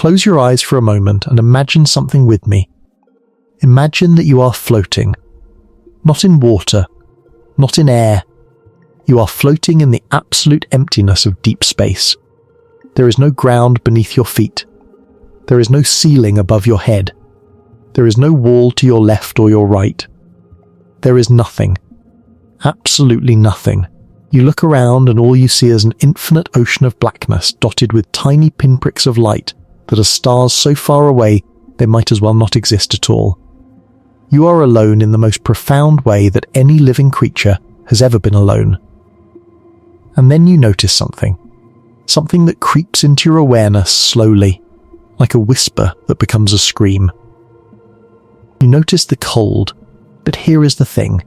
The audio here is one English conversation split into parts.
close your eyes for a moment and imagine something with me. Imagine that you are floating. Not in water, not in air. You are floating in the absolute emptiness of deep space. There is no ground beneath your feet. There is no ceiling above your head. There is no wall to your left or your right. There is nothing. Absolutely nothing. You look around and all you see is an infinite ocean of blackness dotted with tiny pinpricks of light that are stars so far away they might as well not exist at all. You are alone in the most profound way that any living creature has ever been alone. And then you notice something. Something that creeps into your awareness slowly, like a whisper that becomes a scream. You notice the cold, but here is the thing.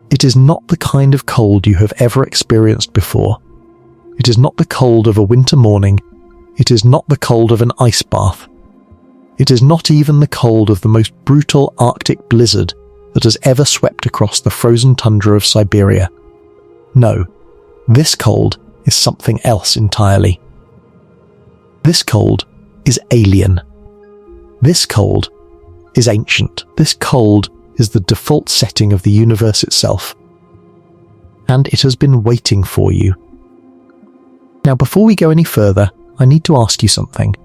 It is not the kind of cold you have ever experienced before. It is not the cold of a winter morning. It is not the cold of an ice bath. It is not even the cold of the most brutal Arctic blizzard that has ever swept across the frozen tundra of Siberia. No, this cold is something else entirely. This cold is alien. This cold is ancient. This cold is the default setting of the universe itself. And it has been waiting for you. Now, before we go any further, I need to ask you something.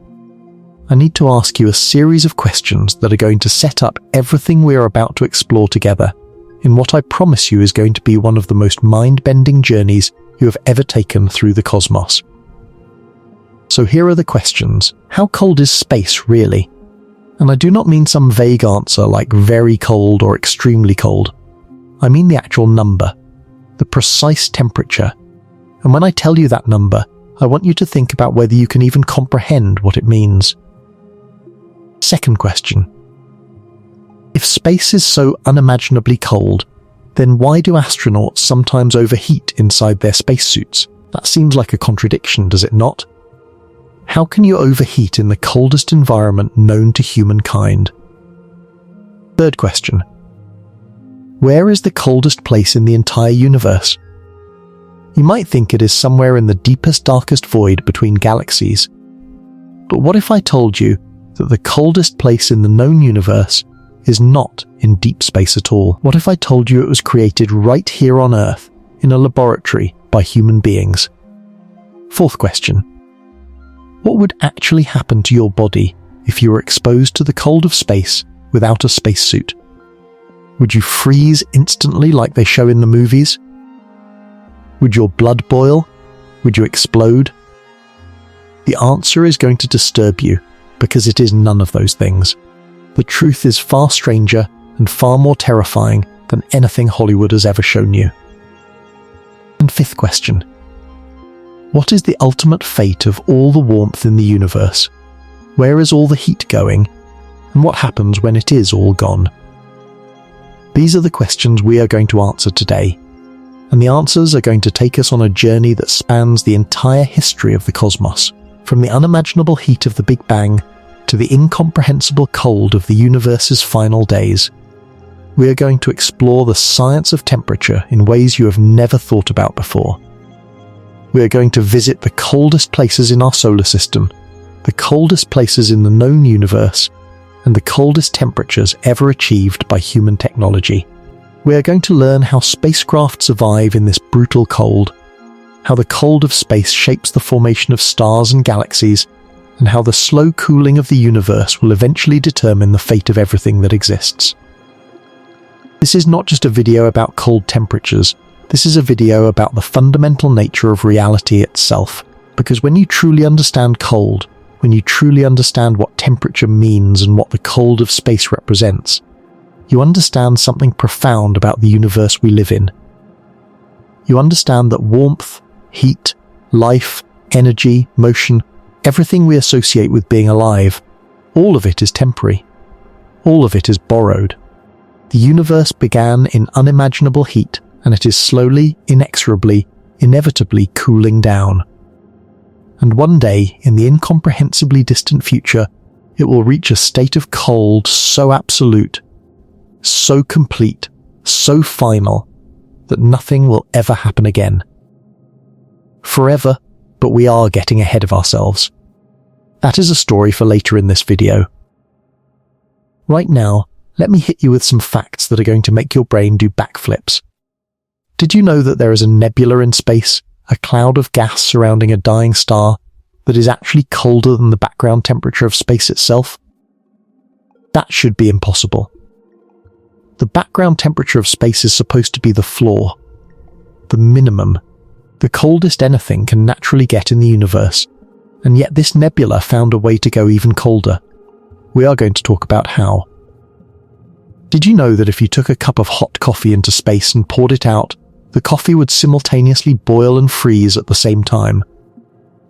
I need to ask you a series of questions that are going to set up everything we are about to explore together in what I promise you is going to be one of the most mind-bending journeys you have ever taken through the cosmos. So here are the questions. How cold is space, really? And I do not mean some vague answer like very cold or extremely cold. I mean the actual number, the precise temperature. And when I tell you that number, I want you to think about whether you can even comprehend what it means. Second question. If space is so unimaginably cold, then why do astronauts sometimes overheat inside their spacesuits? That seems like a contradiction, does it not? How can you overheat in the coldest environment known to humankind? Third question. Where is the coldest place in the entire universe? You might think it is somewhere in the deepest, darkest void between galaxies. But what if I told you that the coldest place in the known universe is not in deep space at all? What if I told you it was created right here on Earth, in a laboratory, by human beings? Fourth question. What would actually happen to your body if you were exposed to the cold of space without a spacesuit? Would you freeze instantly like they show in the movies? Would your blood boil? Would you explode? The answer is going to disturb you, because it is none of those things. The truth is far stranger and far more terrifying than anything Hollywood has ever shown you. And fifth question. What is the ultimate fate of all the warmth in the universe? Where is all the heat going? And what happens when it is all gone? These are the questions we are going to answer today. And the answers are going to take us on a journey that spans the entire history of the cosmos, from the unimaginable heat of the Big Bang to the incomprehensible cold of the universe's final days. We are going to explore the science of temperature in ways you have never thought about before. We are going to visit the coldest places in our solar system, the coldest places in the known universe, and the coldest temperatures ever achieved by human technology. We are going to learn how spacecraft survive in this brutal cold, how the cold of space shapes the formation of stars and galaxies, and how the slow cooling of the universe will eventually determine the fate of everything that exists. This is not just a video about cold temperatures. This is a video about the fundamental nature of reality itself, because when you truly understand cold, when you truly understand what temperature means and what the cold of space represents, you understand something profound about the universe we live in. You understand that warmth, heat, life, energy, motion, everything we associate with being alive, all of it is temporary. All of it is borrowed. The universe began in unimaginable heat, and it is slowly, inexorably, inevitably cooling down. And one day, in the incomprehensibly distant future, it will reach a state of cold so absolute, so complete, so final, that nothing will ever happen again. Forever, but we are getting ahead of ourselves. That is a story for later in this video. Right now, let me hit you with some facts that are going to make your brain do backflips. Did you know that there is a nebula in space, a cloud of gas surrounding a dying star, that is actually colder than the background temperature of space itself? That should be impossible. The background temperature of space is supposed to be the floor, the minimum, the coldest anything can naturally get in the universe, and yet this nebula found a way to go even colder. We are going to talk about how. Did you know that if you took a cup of hot coffee into space and poured it out, the coffee would simultaneously boil and freeze at the same time?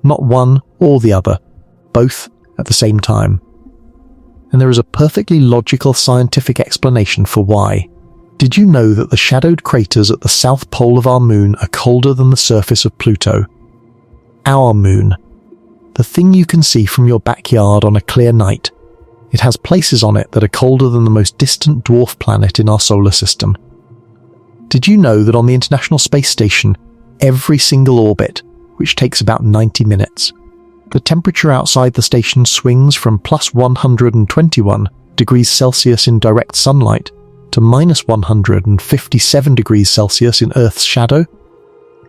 Not one or the other, both at the same time. And there is a perfectly logical scientific explanation for why. Did you know that the shadowed craters at the south pole of our moon are colder than the surface of Pluto? Our moon. The thing you can see from your backyard on a clear night. It has places on it that are colder than the most distant dwarf planet in our solar system. Did you know that on the International Space Station, every single orbit, which takes about 90 minutes, the temperature outside the station swings from plus 121 degrees Celsius in direct sunlight to minus 157 degrees Celsius in Earth's shadow?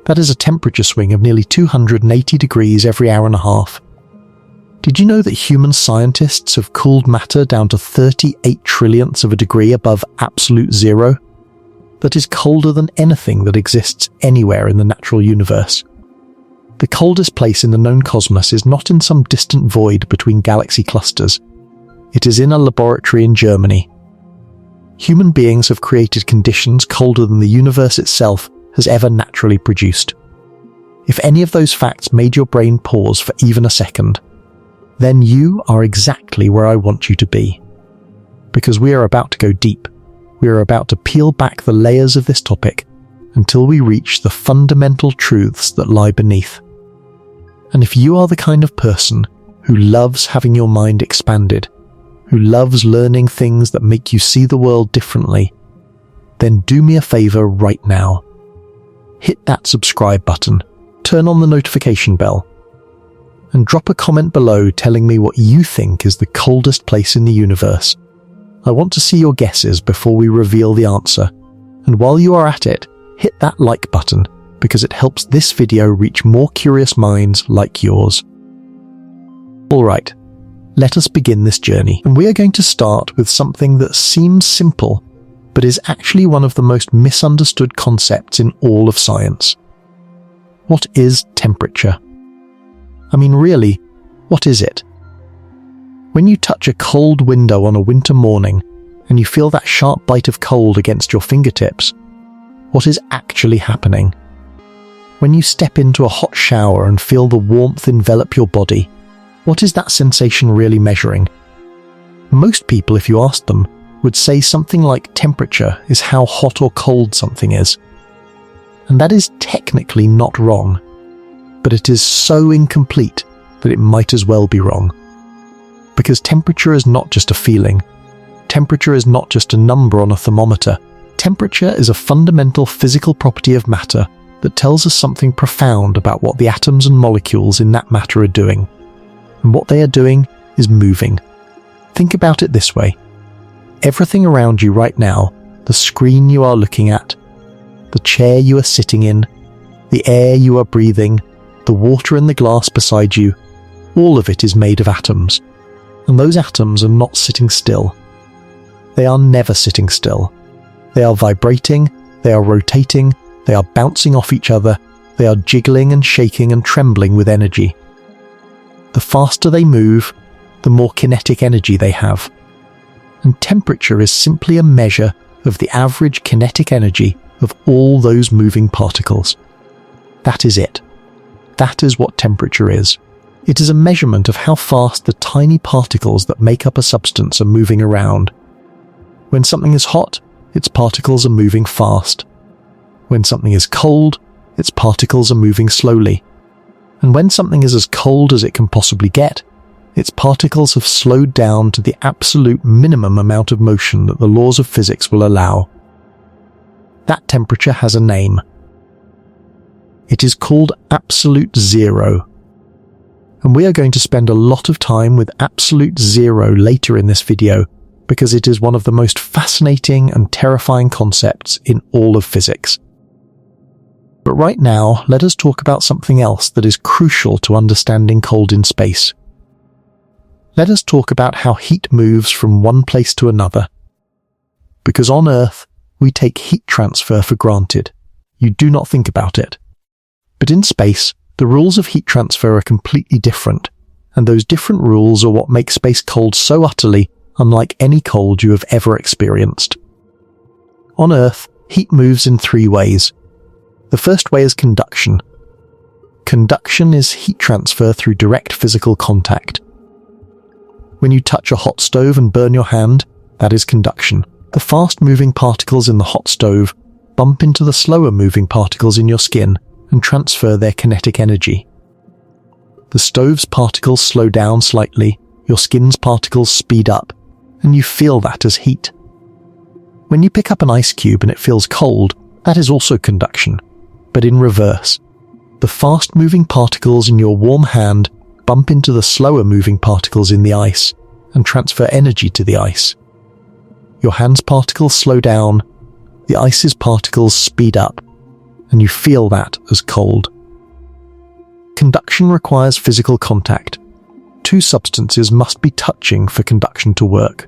That is a temperature swing of nearly 280 degrees every hour and a half. Did you know that human scientists have cooled matter down to 38 trillionths of a degree above absolute zero? That is colder than anything that exists anywhere in the natural universe. The coldest place in the known cosmos is not in some distant void between galaxy clusters. It is in a laboratory in Germany. Human beings have created conditions colder than the universe itself has ever naturally produced. If any of those facts made your brain pause for even a second, then you are exactly where I want you to be. Because we are about to go deep. We are about to peel back the layers of this topic until we reach the fundamental truths that lie beneath. And if you are the kind of person who loves having your mind expanded, who loves learning things that make you see the world differently, then do me a favor right now. Hit that subscribe button, turn on the notification bell, and drop a comment below telling me what you think is the coldest place in the universe. I want to see your guesses before we reveal the answer. And while you are at it, hit that like button, because it helps this video reach more curious minds like yours. Alright, let us begin this journey, and we are going to start with something that seems simple, but is actually one of the most misunderstood concepts in all of science. What is temperature? I mean, really, what is it? When you touch a cold window on a winter morning, and you feel that sharp bite of cold against your fingertips, what is actually happening? When you step into a hot shower and feel the warmth envelop your body, what is that sensation really measuring? Most people, if you asked them, would say something like temperature is how hot or cold something is. And that is technically not wrong, but it is so incomplete that it might as well be wrong. Because temperature is not just a feeling. Temperature is not just a number on a thermometer. Temperature is a fundamental physical property of matter that tells us something profound about what the atoms and molecules in that matter are doing. And what they are doing is moving. Think about it this way. Everything around you right now, the screen you are looking at, the chair you are sitting in, the air you are breathing, the water in the glass beside you, all of it is made of atoms. And those atoms are not sitting still. They are never sitting still. They are vibrating, they are rotating, they are bouncing off each other, they are jiggling and shaking and trembling with energy. The faster they move, the more kinetic energy they have. And temperature is simply a measure of the average kinetic energy of all those moving particles. That is it. That is what temperature is. It is a measurement of how fast the tiny particles that make up a substance are moving around. When something is hot, its particles are moving fast. When something is cold, its particles are moving slowly. And when something is as cold as it can possibly get, its particles have slowed down to the absolute minimum amount of motion that the laws of physics will allow. That temperature has a name. It is called absolute zero. And we are going to spend a lot of time with absolute zero later in this video, because it is one of the most fascinating and terrifying concepts in all of physics. But right now, let us talk about something else that is crucial to understanding cold in space. Let us talk about how heat moves from one place to another. Because on Earth, we take heat transfer for granted. You do not think about it. But in space, the rules of heat transfer are completely different, and those different rules are what make space cold so utterly unlike any cold you have ever experienced. On Earth, heat moves in three ways. The first way is conduction. Conduction is heat transfer through direct physical contact. When you touch a hot stove and burn your hand, that is conduction. The fast-moving particles in the hot stove bump into the slower-moving particles in your skin and transfer their kinetic energy. The stove's particles slow down slightly, your skin's particles speed up, and you feel that as heat. When you pick up an ice cube and it feels cold, that is also conduction, but in reverse. The fast-moving particles in your warm hand bump into the slower-moving particles in the ice and transfer energy to the ice. Your hand's particles slow down, the ice's particles speed up, and you feel that as cold. Conduction requires physical contact. Two substances must be touching for conduction to work.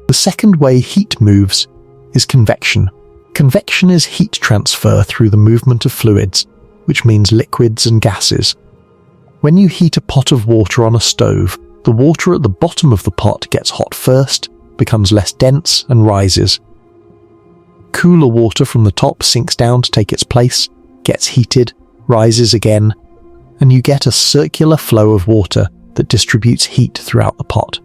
The second way heat moves is convection. Convection is heat transfer through the movement of fluids, which means liquids and gases. When you heat a pot of water on a stove, the water at the bottom of the pot gets hot first, becomes less dense, and rises. Cooler water from the top sinks down to take its place, gets heated, rises again, and you get a circular flow of water that distributes heat throughout the pot.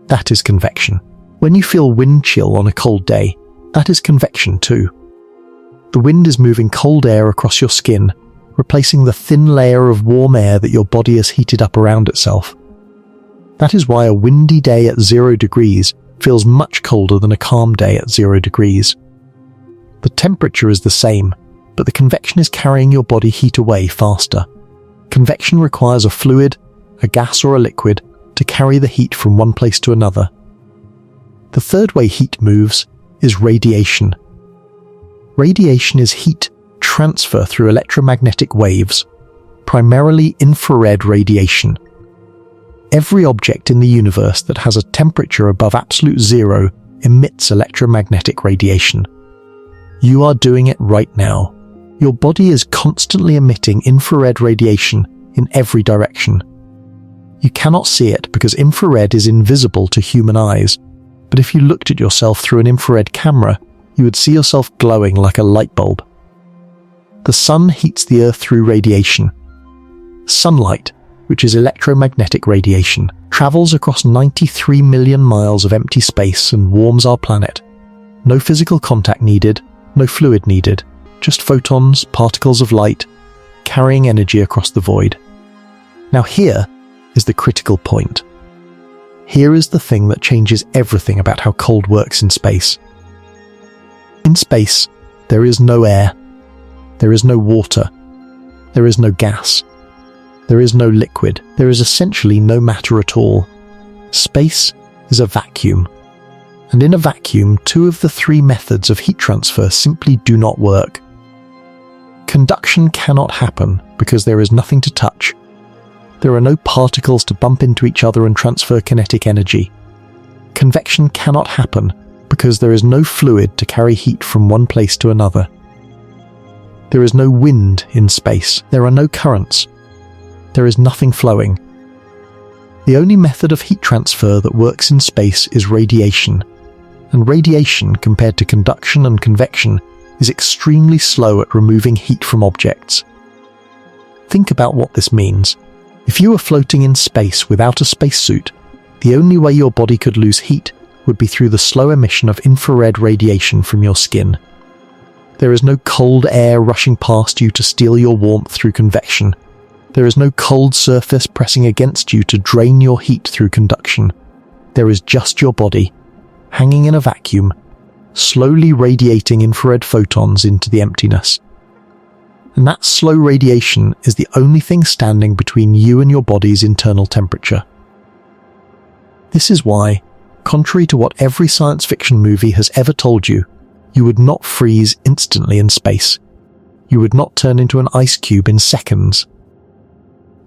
That is convection. When you feel wind chill on a cold day, that is convection too. The wind is moving cold air across your skin, replacing the thin layer of warm air that your body has heated up around itself. That is why a windy day at 0 degrees feels much colder than a calm day at 0 degrees. The temperature is the same, but the convection is carrying your body heat away faster. Convection requires a fluid, a gas or a liquid, to carry the heat from one place to another. The third way heat moves is radiation. Radiation is heat transfer through electromagnetic waves, primarily infrared radiation. Every object in the universe that has a temperature above absolute zero emits electromagnetic radiation. You are doing it right now. Your body is constantly emitting infrared radiation in every direction. You cannot see it because infrared is invisible to human eyes, but if you looked at yourself through an infrared camera, you would see yourself glowing like a light bulb. The sun heats the earth through radiation. Sunlight, which is electromagnetic radiation, travels across 93 million miles of empty space and warms our planet. No physical contact needed, no fluid needed, just photons, particles of light, carrying energy across the void. Now here is the critical point. Here is the thing that changes everything about how cold works in space. In space, there is no air, there is no water, there is no gas, there is no liquid, there is essentially no matter at all. Space is a vacuum. And in a vacuum, two of the three methods of heat transfer simply do not work. Conduction cannot happen because there is nothing to touch. There are no particles to bump into each other and transfer kinetic energy. Convection cannot happen because there is no fluid to carry heat from one place to another. There is no wind in space. There are no currents. There is nothing flowing. The only method of heat transfer that works in space is radiation, and radiation, compared to conduction and convection, is extremely slow at removing heat from objects. Think about what this means. If you were floating in space without a spacesuit, the only way your body could lose heat would be through the slow emission of infrared radiation from your skin. There is no cold air rushing past you to steal your warmth through convection. There is no cold surface pressing against you to drain your heat through conduction. There is just your body, hanging in a vacuum, slowly radiating infrared photons into the emptiness. And that slow radiation is the only thing standing between you and your body's internal temperature. This is why, contrary to what every science fiction movie has ever told you, you would not freeze instantly in space. You would not turn into an ice cube in seconds.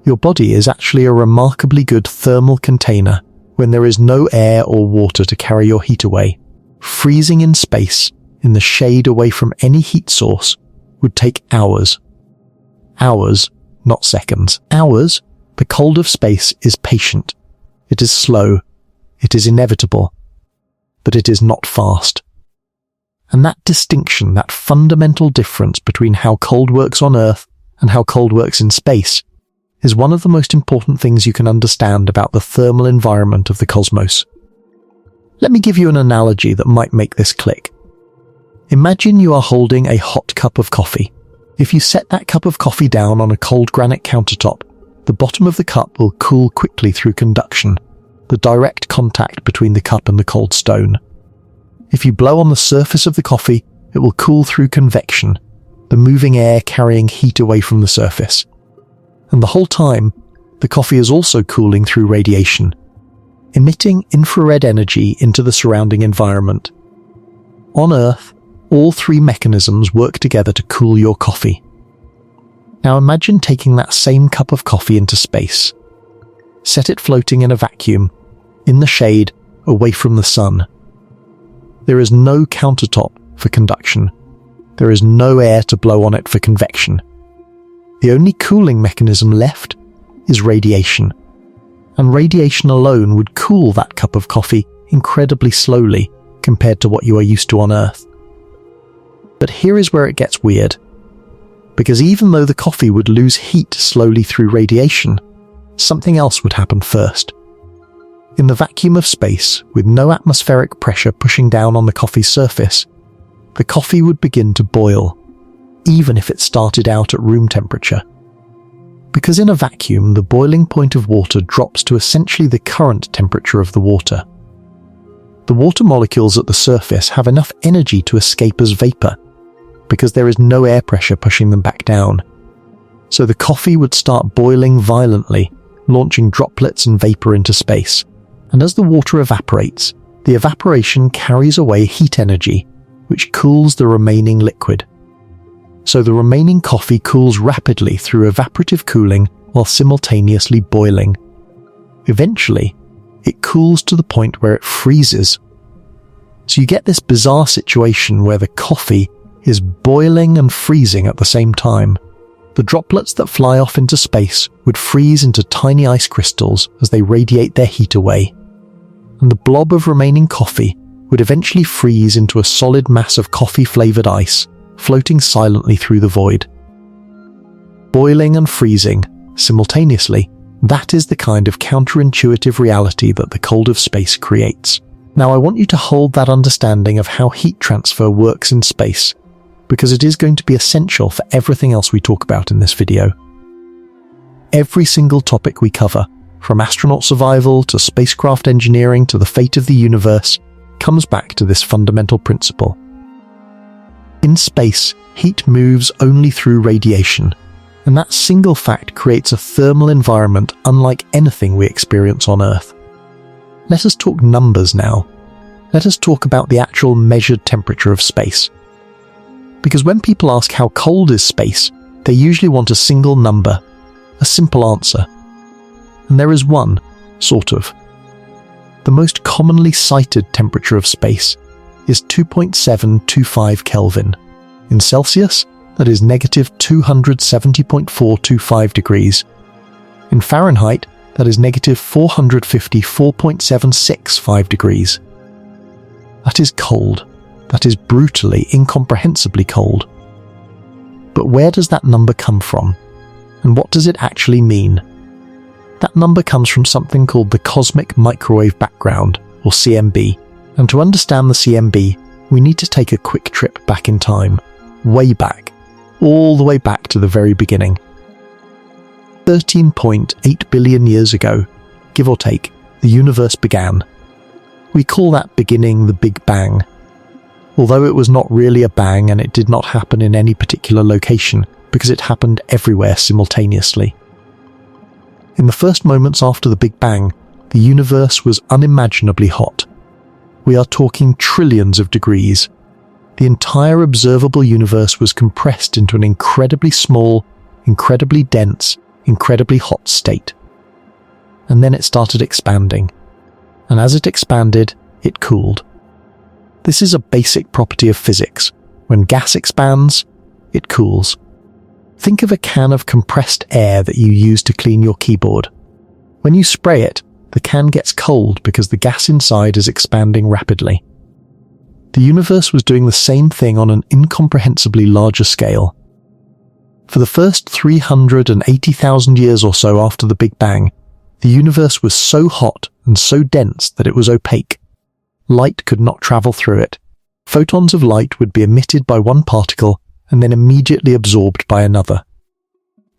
Your body is actually a remarkably good thermal container when there is no air or water to carry your heat away. Freezing in space, in the shade away from any heat source, would take hours. Hours, not seconds. Hours, the cold of space is patient. It is slow. It is inevitable. But it is not fast. And that distinction, that fundamental difference between how cold works on Earth and how cold works in space, is one of the most important things you can understand about the thermal environment of the cosmos. Let me give you an analogy that might make this click. Imagine you are holding a hot cup of coffee. If you set that cup of coffee down on a cold granite countertop, the bottom of the cup will cool quickly through conduction, the direct contact between the cup and the cold stone. If you blow on the surface of the coffee, it will cool through convection, the moving air carrying heat away from the surface. And the whole time, the coffee is also cooling through radiation, emitting infrared energy into the surrounding environment. On Earth, all three mechanisms work together to cool your coffee. Now imagine taking that same cup of coffee into space. Set it floating in a vacuum, in the shade, away from the sun. There is no countertop for conduction. There is no air to blow on it for convection. The only cooling mechanism left is radiation. And radiation alone would cool that cup of coffee incredibly slowly compared to what you are used to on Earth. But here is where it gets weird. Because even though the coffee would lose heat slowly through radiation, something else would happen first. In the vacuum of space, with no atmospheric pressure pushing down on the coffee's surface, the coffee would begin to boil, even if it started out at room temperature. Because in a vacuum, the boiling point of water drops to essentially the current temperature of the water. The water molecules at the surface have enough energy to escape as vapor, because there is no air pressure pushing them back down. So the coffee would start boiling violently, launching droplets and vapor into space. And as the water evaporates, the evaporation carries away heat energy, which cools the remaining liquid. So the remaining coffee cools rapidly through evaporative cooling while simultaneously boiling. Eventually, it cools to the point where it freezes. So you get this bizarre situation where the coffee is boiling and freezing at the same time. The droplets that fly off into space would freeze into tiny ice crystals as they radiate their heat away. And the blob of remaining coffee would eventually freeze into a solid mass of coffee-flavored ice, floating silently through the void. Boiling and freezing, simultaneously, that is the kind of counterintuitive reality that the cold of space creates. Now I want you to hold that understanding of how heat transfer works in space, because it is going to be essential for everything else we talk about in this video. Every single topic we cover, from astronaut survival to spacecraft engineering to the fate of the universe, comes back to this fundamental principle. In space, heat moves only through radiation, and that single fact creates a thermal environment unlike anything we experience on Earth. Let us talk numbers now. Let us talk about the actual measured temperature of space. Because when people ask how cold is space, they usually want a single number, a simple answer. And there is one, sort of. The most commonly cited temperature of space is 2.725 Kelvin. In Celsius, that is negative 270.425 degrees. In Fahrenheit, that is negative 454.765 degrees. That is cold. That is brutally, incomprehensibly cold. But where does that number come from? And what does it actually mean? That number comes from something called the cosmic microwave background, or CMB. And to understand the CMB, we need to take a quick trip back in time, way back, all the way back to the very beginning. 13.8 billion years ago, give or take, the universe began. We call that beginning the Big Bang. Although it was not really a bang and it did not happen in any particular location, because it happened everywhere simultaneously. In the first moments after the Big Bang, the universe was unimaginably hot. We are talking trillions of degrees. The entire observable universe was compressed into an incredibly small, incredibly dense, incredibly hot state. And then it started expanding. And as it expanded, it cooled. This is a basic property of physics. When gas expands, it cools. Think of a can of compressed air that you use to clean your keyboard. When you spray it, the can gets cold because the gas inside is expanding rapidly. The universe was doing the same thing on an incomprehensibly larger scale. For the first 380,000 years or so after the Big Bang, the universe was so hot and so dense that it was opaque. Light could not travel through it. Photons of light would be emitted by one particle and then immediately absorbed by another.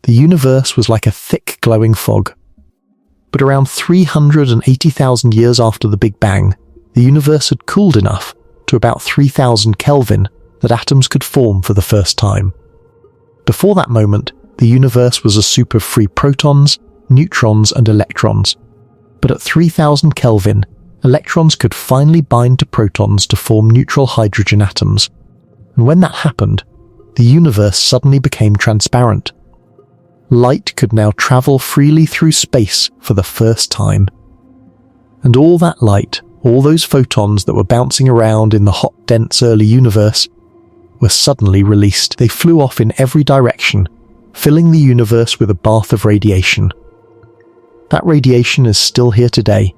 The universe was like a thick glowing fog. But around 380,000 years after the Big Bang, the universe had cooled enough to about 3,000 Kelvin that atoms could form for the first time. Before that moment, the universe was a soup of free protons, neutrons and electrons. But at 3,000 Kelvin, electrons could finally bind to protons to form neutral hydrogen atoms. And when that happened, the universe suddenly became transparent. Light could now travel freely through space for the first time. And all that light, all those photons that were bouncing around in the hot, dense early universe, were suddenly released. They flew off in every direction, filling the universe with a bath of radiation. That radiation is still here today.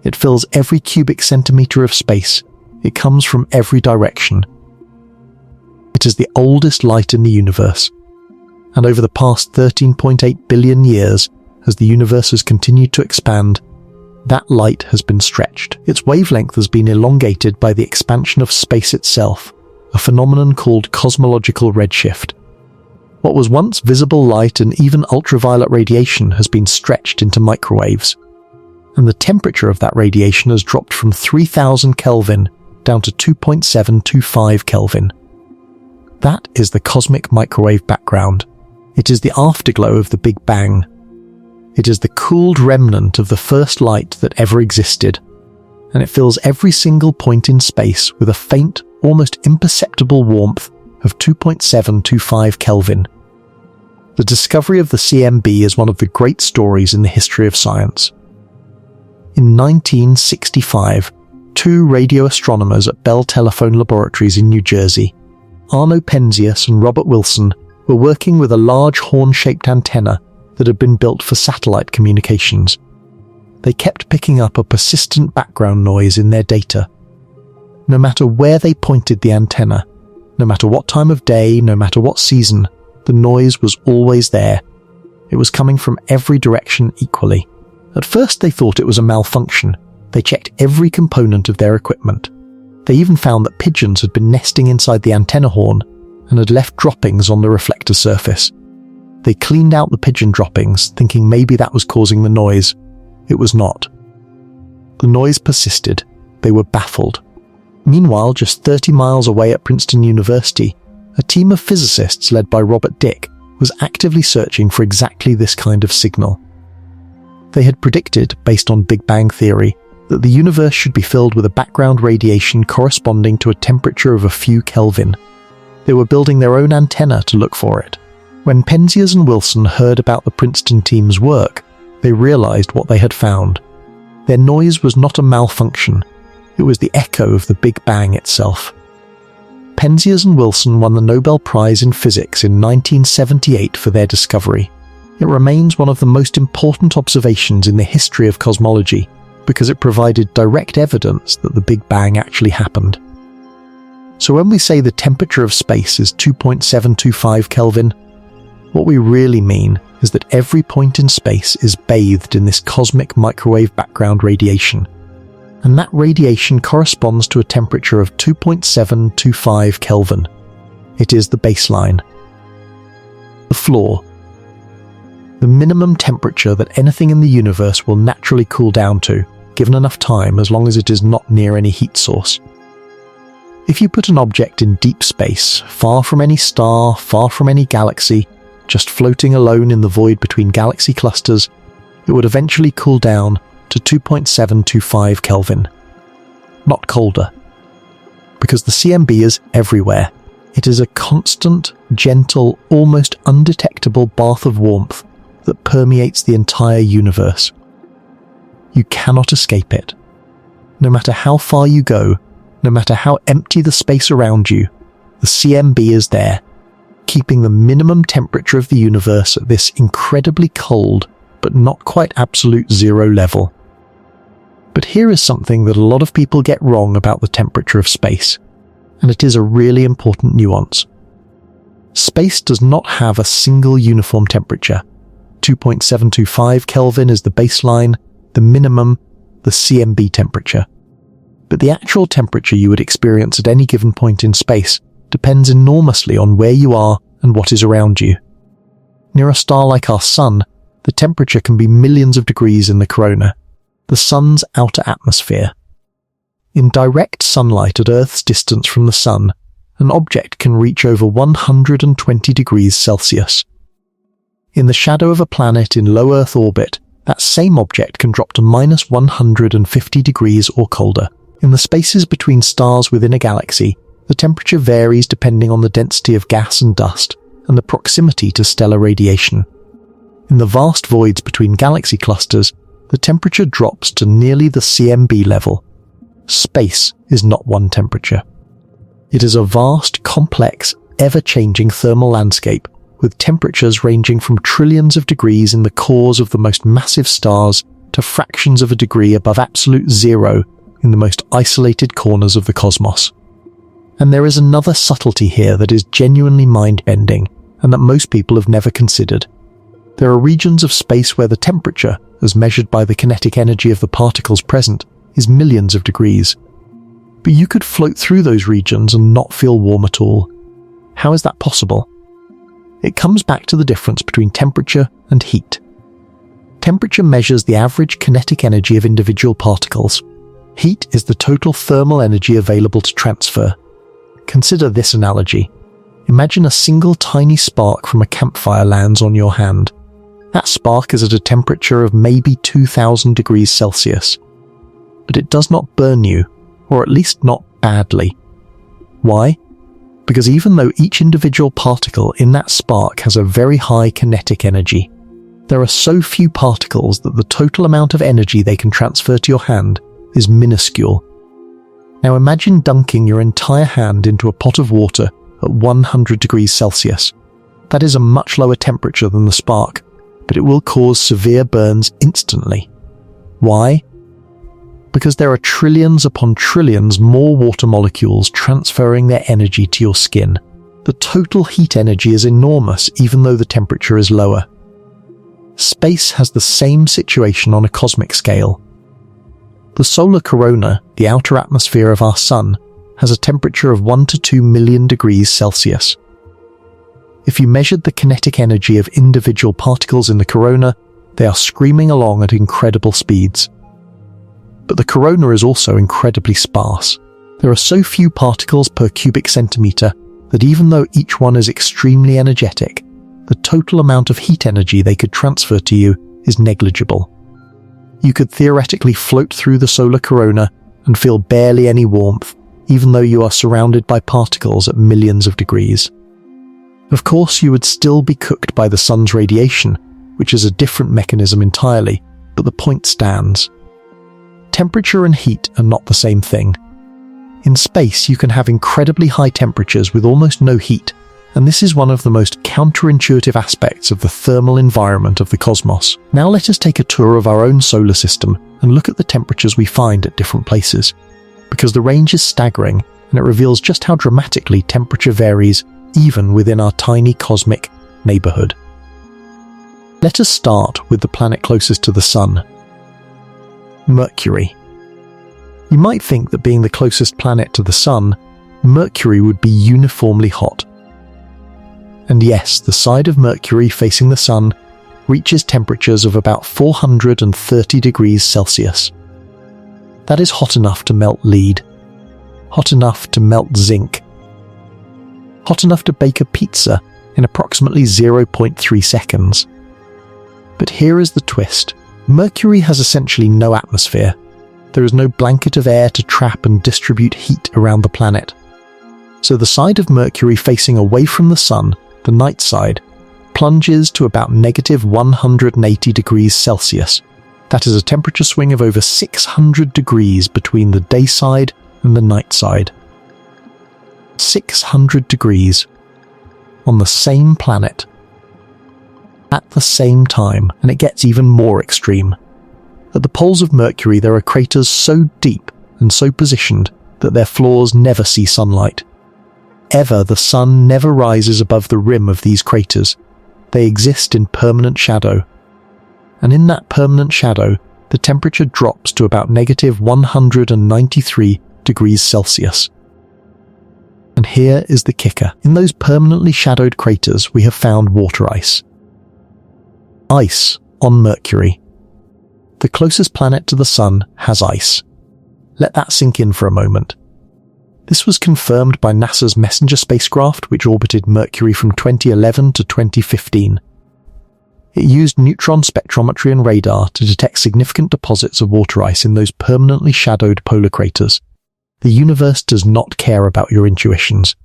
It fills every cubic centimeter of space. It comes from every direction. It is the oldest light in the universe. And over the past 13.8 billion years, as the universe has continued to expand, that light has been stretched. Its wavelength has been elongated by the expansion of space itself, a phenomenon called cosmological redshift. What was once visible light and even ultraviolet radiation has been stretched into microwaves. And the temperature of that radiation has dropped from 3,000 Kelvin down to 2.725 Kelvin. That is the cosmic microwave background. It is the afterglow of the Big Bang. It is the cooled remnant of the first light that ever existed, and it fills every single point in space with a faint, almost imperceptible warmth of 2.725 Kelvin. The discovery of the CMB is one of the great stories in the history of science. In 1965, two radio astronomers at Bell Telephone Laboratories in New Jersey, Arno Penzias and Robert Wilson, were working with a large horn-shaped antenna that had been built for satellite communications. They kept picking up a persistent background noise in their data. No matter where they pointed the antenna, no matter what time of day, no matter what season, the noise was always there. It was coming from every direction equally. At first they thought it was a malfunction. They checked every component of their equipment. They even found that pigeons had been nesting inside the antenna horn and had left droppings on the reflector surface. They cleaned out the pigeon droppings, thinking maybe that was causing the noise. It was not. The noise persisted. They were baffled. Meanwhile, just 30 miles away at Princeton University, a team of physicists led by Robert Dicke was actively searching for exactly this kind of signal. They had predicted, based on Big Bang theory, that the universe should be filled with a background radiation corresponding to a temperature of a few Kelvin. They were building their own antenna to look for it. When Penzias and Wilson heard about the Princeton team's work, they realized what they had found. Their noise was not a malfunction. It was the echo of the Big Bang itself. Penzias and Wilson won the Nobel Prize in Physics in 1978 for their discovery. It remains one of the most important observations in the history of cosmology because it provided direct evidence that the Big Bang actually happened. So when we say the temperature of space is 2.725 Kelvin, what we really mean is that every point in space is bathed in this cosmic microwave background radiation, and that radiation corresponds to a temperature of 2.725 Kelvin. It is the baseline. The floor. The minimum temperature that anything in the universe will naturally cool down to, given enough time as long as it is not near any heat source. If you put an object in deep space, far from any star, far from any galaxy, just floating alone in the void between galaxy clusters, it would eventually cool down to 2.725 Kelvin. Not colder. Because the CMB is everywhere. It is a constant, gentle, almost undetectable bath of warmth that permeates the entire universe. You cannot escape it. No matter how far you go, no matter how empty the space around you, the CMB is there, keeping the minimum temperature of the universe at this incredibly cold but not quite absolute zero level. But here is something that a lot of people get wrong about the temperature of space, and it is a really important nuance. Space does not have a single uniform temperature. 2.725 Kelvin is the baseline, the minimum, the CMB temperature. But the actual temperature you would experience at any given point in space depends enormously on where you are and what is around you. Near a star like our Sun, the temperature can be millions of degrees in the corona, the Sun's outer atmosphere. In direct sunlight at Earth's distance from the Sun, an object can reach over 120 degrees Celsius. In the shadow of a planet in low Earth orbit, that same object can drop to minus 150 degrees or colder. In the spaces between stars within a galaxy, the temperature varies depending on the density of gas and dust and the proximity to stellar radiation. In the vast voids between galaxy clusters, the temperature drops to nearly the CMB level. Space is not one temperature. It is a vast, complex, ever-changing thermal landscape with temperatures ranging from trillions of degrees in the cores of the most massive stars to fractions of a degree above absolute zero in the most isolated corners of the cosmos. And there is another subtlety here that is genuinely mind-bending and that most people have never considered. There are regions of space where the temperature, as measured by the kinetic energy of the particles present, is millions of degrees. But you could float through those regions and not feel warm at all. How is that possible? It comes back to the difference between temperature and heat. Temperature measures the average kinetic energy of individual particles. Heat is the total thermal energy available to transfer. Consider this analogy. Imagine a single tiny spark from a campfire lands on your hand. That spark is at a temperature of maybe 2000 degrees Celsius. But it does not burn you, or at least not badly. Why? Because even though each individual particle in that spark has a very high kinetic energy, there are so few particles that the total amount of energy they can transfer to your hand is minuscule. Now imagine dunking your entire hand into a pot of water at 100 degrees Celsius. That is a much lower temperature than the spark, but it will cause severe burns instantly. Why? Because there are trillions upon trillions more water molecules transferring their energy to your skin. The total heat energy is enormous even though the temperature is lower. Space has the same situation on a cosmic scale. The solar corona, the outer atmosphere of our Sun, has a temperature of 1 to 2 million degrees Celsius. If you measured the kinetic energy of individual particles in the corona, they are screaming along at incredible speeds. But the corona is also incredibly sparse. There are so few particles per cubic centimeter that even though each one is extremely energetic, the total amount of heat energy they could transfer to you is negligible. You could theoretically float through the solar corona and feel barely any warmth, even though you are surrounded by particles at millions of degrees. Of course, you would still be cooked by the sun's radiation, which is a different mechanism entirely, but the point stands. Temperature and heat are not the same thing. In space, you can have incredibly high temperatures with almost no heat, and this is one of the most counterintuitive aspects of the thermal environment of the cosmos. Now let us take a tour of our own solar system and look at the temperatures we find at different places, because the range is staggering and it reveals just how dramatically temperature varies even within our tiny cosmic neighborhood. Let us start with the planet closest to the Sun, Mercury. You might think that being the closest planet to the Sun, Mercury would be uniformly hot. And yes, the side of Mercury facing the Sun reaches temperatures of about 430 degrees Celsius. That is hot enough to melt lead. hot enough to melt zinc, hot enough to bake a pizza in approximately 0.3 seconds. But here is the twist. Mercury has essentially no atmosphere. There is no blanket of air to trap and distribute heat around the planet. So the side of Mercury facing away from the sun, the night side, plunges to about -180 degrees Celsius. That is a temperature swing of over 600 degrees between the day side and the night side. 600 degrees on the same planet at the same time, and it gets even more extreme. At the poles of Mercury there are craters so deep and so positioned that their floors never see sunlight. The sun never rises above the rim of these craters. They exist in permanent shadow. And in that permanent shadow, the temperature drops to about -193 degrees Celsius. And here is the kicker. In those permanently shadowed craters, we have found water ice. Ice on Mercury. The closest planet to the Sun has ice. Let that sink in for a moment. This was confirmed by NASA's Messenger spacecraft, which orbited Mercury from 2011 to 2015. It used neutron spectrometry and radar to detect significant deposits of water ice in those permanently shadowed polar craters. The universe does not care about your intuitions.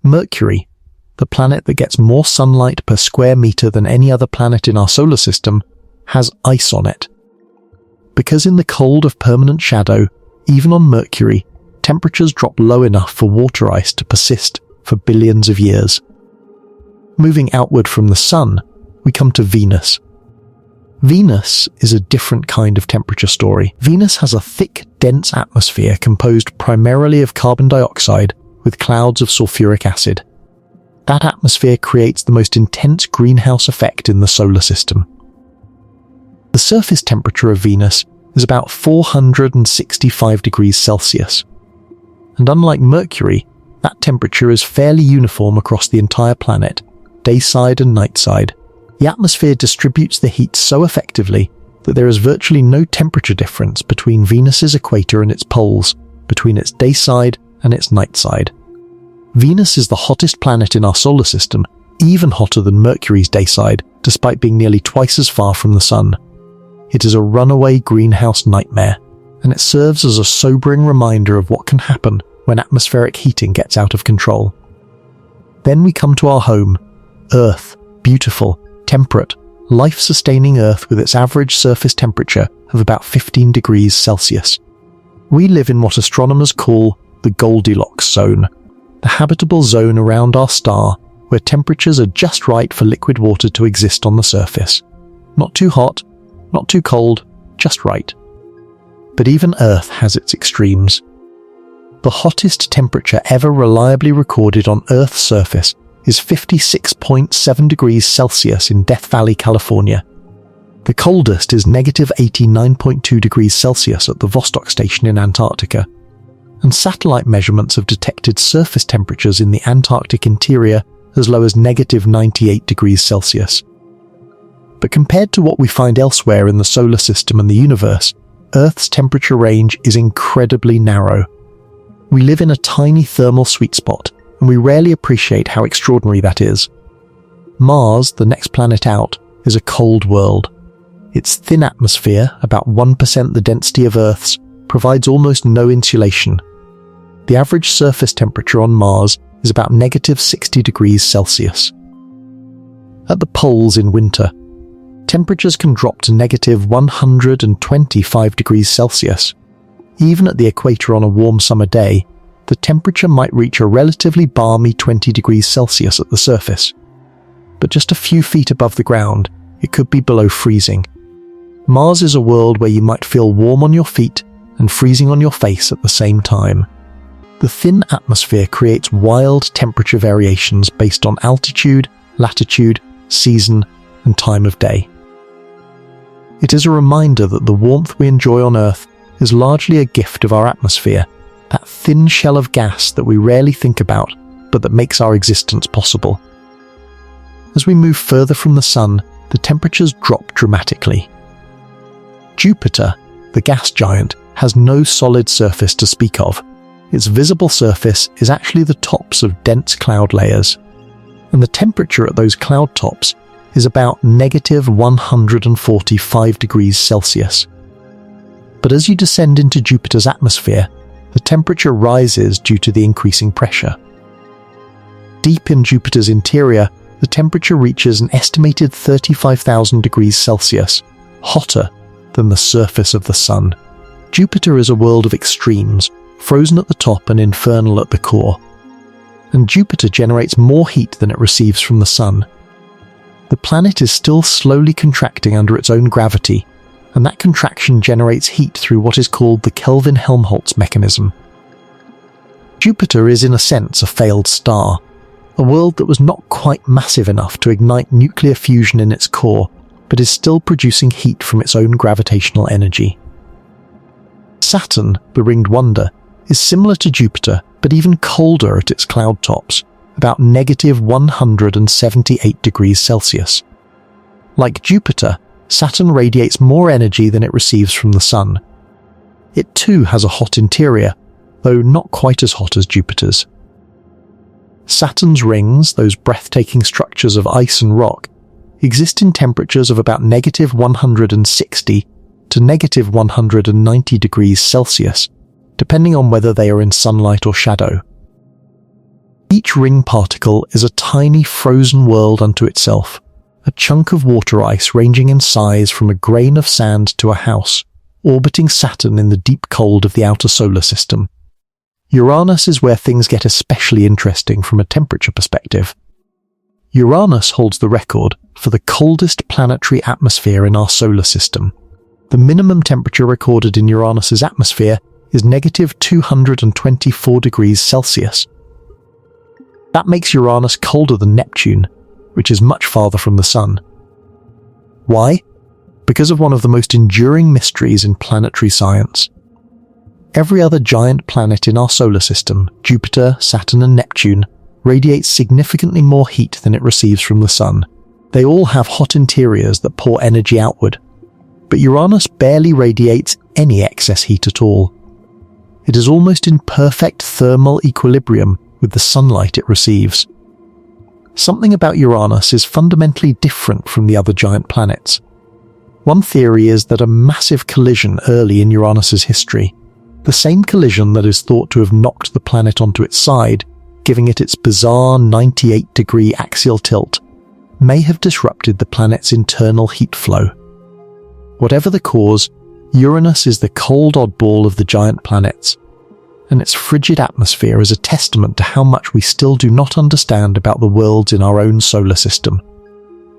Mercury, the planet that gets more sunlight per square meter than any other planet in our solar system, has ice on it. Because in the cold of permanent shadow, even on Mercury, temperatures drop low enough for water ice to persist for billions of years. Moving outward from the Sun, we come to Venus. Venus is a different kind of temperature story. Venus has a thick, dense atmosphere composed primarily of carbon dioxide with clouds of sulfuric acid. That atmosphere creates the most intense greenhouse effect in the solar system. The surface temperature of Venus is about 465 degrees Celsius. And unlike Mercury, that temperature is fairly uniform across the entire planet, day side and night side. The atmosphere distributes the heat so effectively that there is virtually no temperature difference between Venus's equator and its poles, between its day side and its night side. Venus is the hottest planet in our solar system, even hotter than Mercury's day side, despite being nearly twice as far from the Sun. It is a runaway greenhouse nightmare, and it serves as a sobering reminder of what can happen when atmospheric heating gets out of control. Then we come to our home, Earth, beautiful, temperate, life-sustaining Earth with its average surface temperature of about 15 degrees Celsius. We live in what astronomers call the Goldilocks zone, the habitable zone around our star where temperatures are just right for liquid water to exist on the surface. Not too hot, not too cold, just right. But even Earth has its extremes. The hottest temperature ever reliably recorded on Earth's surface is 56.7 degrees Celsius in Death Valley, California. The coldest is -89.2 degrees Celsius at the Vostok Station in Antarctica, and satellite measurements have detected surface temperatures in the Antarctic interior as low as -98 degrees Celsius. But compared to what we find elsewhere in the solar system and the universe, Earth's temperature range is incredibly narrow. We live in a tiny thermal sweet spot, and we rarely appreciate how extraordinary that is. Mars, the next planet out, is a cold world. Its thin atmosphere, about 1% the density of Earth's, provides almost no insulation. The average surface temperature on Mars is about -60 degrees Celsius. At the poles in winter, temperatures can drop to -125 degrees Celsius. Even at the equator on a warm summer day, the temperature might reach a relatively balmy 20 degrees Celsius at the surface. But just a few feet above the ground, it could be below freezing. Mars is a world where you might feel warm on your feet and freezing on your face at the same time. The thin atmosphere creates wild temperature variations based on altitude, latitude, season, and time of day. It is a reminder that the warmth we enjoy on Earth is largely a gift of our atmosphere, that thin shell of gas that we rarely think about, but that makes our existence possible. As we move further from the Sun, the temperatures drop dramatically. Jupiter, the gas giant, has no solid surface to speak of. its visible surface is actually the tops of dense cloud layers, and the temperature at those cloud tops is about -145 degrees Celsius. But as you descend into Jupiter's atmosphere, the temperature rises due to the increasing pressure. Deep in Jupiter's interior, the temperature reaches an estimated 35,000 degrees Celsius, hotter than the surface of the Sun. Jupiter is a world of extremes, frozen at the top and infernal at the core. And Jupiter generates more heat than it receives from the Sun. The planet is still slowly contracting under its own gravity, and that contraction generates heat through what is called the Kelvin-Helmholtz mechanism. Jupiter is in a sense a failed star, a world that was not quite massive enough to ignite nuclear fusion in its core, but is still producing heat from its own gravitational energy. Saturn, the ringed wonder, is similar to Jupiter, but even colder at its cloud tops, about -178 degrees Celsius. Like Jupiter, Saturn radiates more energy than it receives from the Sun. It too has a hot interior, though not quite as hot as Jupiter's. Saturn's rings, those breathtaking structures of ice and rock, exist in temperatures of about -160 to -190 degrees Celsius, depending on whether they are in sunlight or shadow. Each ring particle is a tiny frozen world unto itself, a chunk of water ice ranging in size from a grain of sand to a house, orbiting Saturn in the deep cold of the outer solar system. Uranus is where things get especially interesting from a temperature perspective. Uranus holds the record for the coldest planetary atmosphere in our solar system. The minimum temperature recorded in Uranus's atmosphere is -224 degrees Celsius. That makes Uranus colder than Neptune, which is much farther from the Sun. Why? Because of one of the most enduring mysteries in planetary science. Every other giant planet in our solar system, Jupiter, Saturn and Neptune, radiates significantly more heat than it receives from the Sun. They all have hot interiors that pour energy outward. But Uranus barely radiates any excess heat at all. It is almost in perfect thermal equilibrium with the sunlight it receives. Something about Uranus is fundamentally different from the other giant planets. One theory is that a massive collision early in Uranus's history, the same collision that is thought to have knocked the planet onto its side, giving it its bizarre 98-degree axial tilt, may have disrupted the planet's internal heat flow. Whatever the cause, Uranus is the cold oddball of the giant planets, and its frigid atmosphere is a testament to how much we still do not understand about the worlds in our own solar system.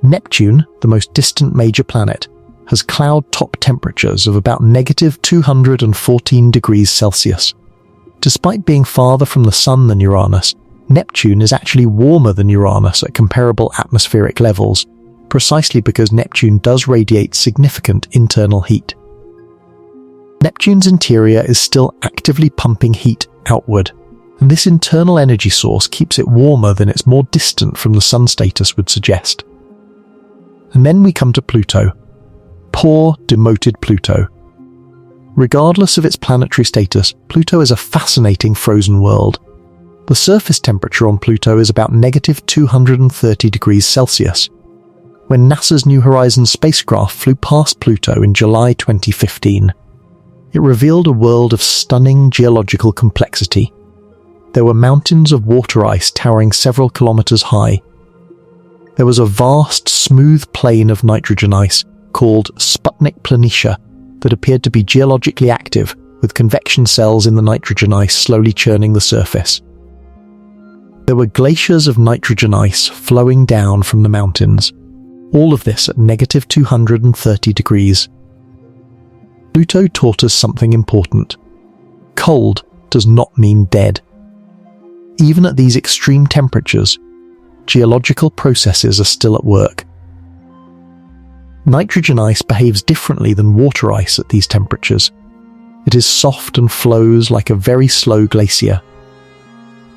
Neptune, the most distant major planet, has cloud-top temperatures of about -214 degrees Celsius. Despite being farther from the Sun than Uranus, Neptune is actually warmer than Uranus at comparable atmospheric levels, precisely because Neptune does radiate significant internal heat. Neptune's interior is still actively pumping heat outward, and this internal energy source keeps it warmer than its more distant from the Sun status would suggest. And then we come to Pluto. Poor, demoted Pluto. Regardless of its planetary status, Pluto is a fascinating frozen world. The surface temperature on Pluto is about -230 degrees Celsius. When NASA's New Horizons spacecraft flew past Pluto in July 2015, it revealed a world of stunning geological complexity. There were mountains of water ice towering several kilometers high. There was a vast, smooth plain of nitrogen ice called Sputnik Planitia that appeared to be geologically active, with convection cells in the nitrogen ice slowly churning the surface. There were glaciers of nitrogen ice flowing down from the mountains, all of this at -230 degrees. Pluto taught us something important. Cold does not mean dead. Even at these extreme temperatures, geological processes are still at work. Nitrogen ice behaves differently than water ice at these temperatures. It is soft and flows like a very slow glacier.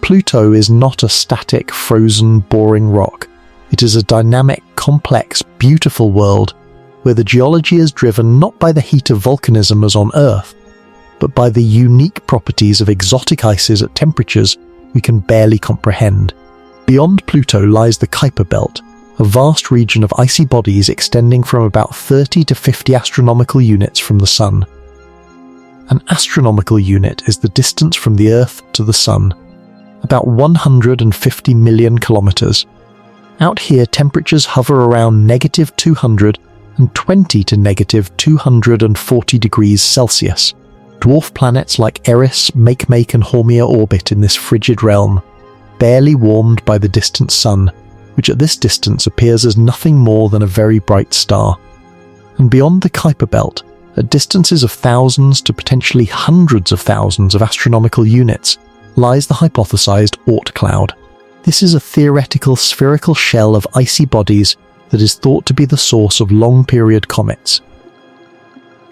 Pluto is not a static, frozen, boring rock. It is a dynamic, complex, beautiful world where the geology is driven not by the heat of volcanism as on Earth, but by the unique properties of exotic ices at temperatures we can barely comprehend. Beyond Pluto lies the Kuiper Belt, a vast region of icy bodies extending from about 30 to 50 astronomical units from the Sun. An astronomical unit is the distance from the Earth to the Sun, about 150 million kilometers. Out here, temperatures hover around -220 to -240 degrees Celsius. Dwarf planets like Eris, Makemake and Haumea orbit in this frigid realm, barely warmed by the distant Sun, which at this distance appears as nothing more than a very bright star. And beyond the Kuiper Belt, at distances of thousands to potentially hundreds of thousands of astronomical units, lies the hypothesized Oort cloud. This is a theoretical spherical shell of icy bodies that is thought to be the source of long-period comets.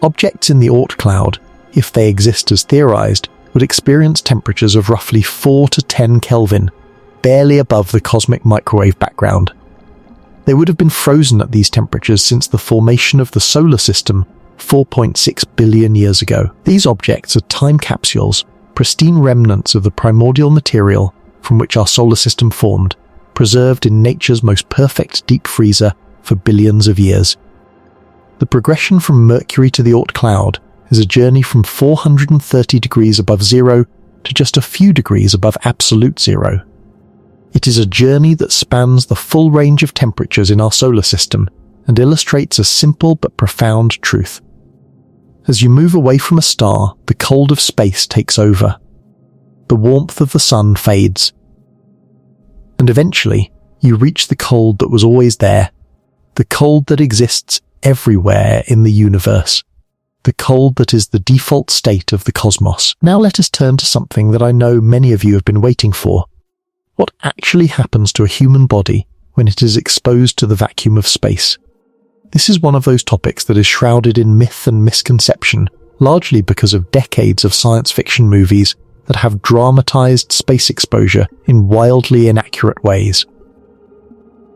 Objects in the Oort cloud, if they exist as theorized, would experience temperatures of roughly 4 to 10 Kelvin, barely above the cosmic microwave background. They would have been frozen at these temperatures since the formation of the solar system 4.6 billion years ago. These objects are time capsules, pristine remnants of the primordial material from which our solar system formed, preserved in nature's most perfect deep freezer for billions of years. The progression from Mercury to the Oort cloud is a journey from 430 degrees above zero to just a few degrees above absolute zero. It is a journey that spans the full range of temperatures in our solar system and illustrates a simple but profound truth. As you move away from a star, the cold of space takes over. The warmth of the sun fades. And eventually, you reach the cold that was always there, the cold that exists everywhere in the universe, the cold that is the default state of the cosmos. Now let us turn to something that I know many of you have been waiting for. What actually happens to a human body when it is exposed to the vacuum of space? This is one of those topics that is shrouded in myth and misconception, largely because of decades of science fiction movies that have dramatized space exposure in wildly inaccurate ways.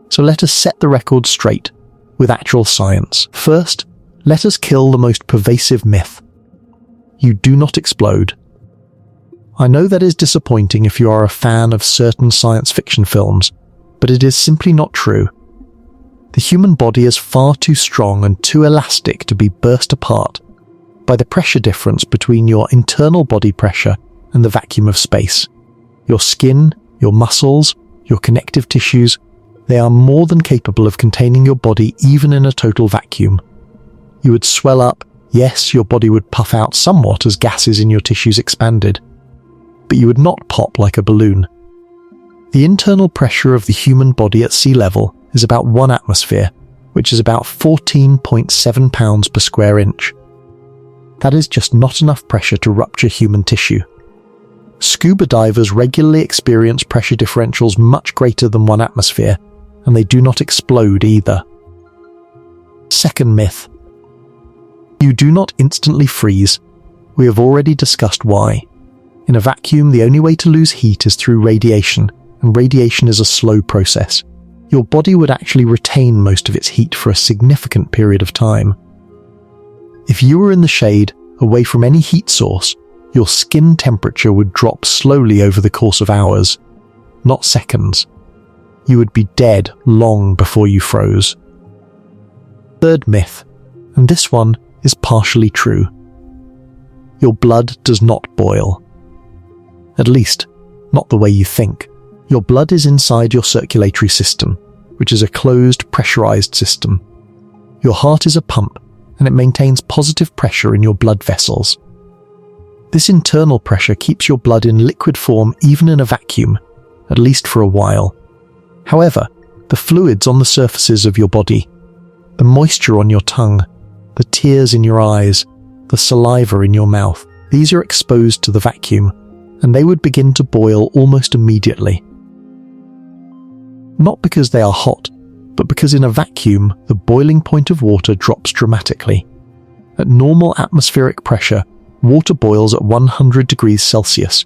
So let us set the record straight with actual science. First, let us kill the most pervasive myth. You do not explode. I know that is disappointing if you are a fan of certain science fiction films, but it is simply not true. The human body is far too strong and too elastic to be burst apart by the pressure difference between your internal body pressure and the vacuum of space. Your skin, your muscles, your connective tissues, they are more than capable of containing your body even in a total vacuum. You would swell up, yes, your body would puff out somewhat as gases in your tissues expanded, but you would not pop like a balloon. The internal pressure of the human body at sea level is about 1 atmosphere, which is about 14.7 pounds per square inch. That is just not enough pressure to rupture human tissue. Scuba divers regularly experience pressure differentials much greater than 1 atmosphere, and they do not explode either. Second myth. You do not instantly freeze. We have already discussed why. In a vacuum, the only way to lose heat is through radiation, and radiation is a slow process. Your body would actually retain most of its heat for a significant period of time. If you were in the shade, away from any heat source, your skin temperature would drop slowly over the course of hours, not seconds. You would be dead long before you froze. Third myth, and this one is partially true. Your blood does not boil. At least, not the way you think. Your blood is inside your circulatory system, which is a closed, pressurized system. Your heart is a pump, and it maintains positive pressure in your blood vessels. This internal pressure keeps your blood in liquid form even in a vacuum, at least for a while. However, the fluids on the surfaces of your body, the moisture on your tongue, the tears in your eyes, the saliva in your mouth, these are exposed to the vacuum, and they would begin to boil almost immediately. Not because they are hot, but because in a vacuum, the boiling point of water drops dramatically. At normal atmospheric pressure, water boils at 100 degrees Celsius.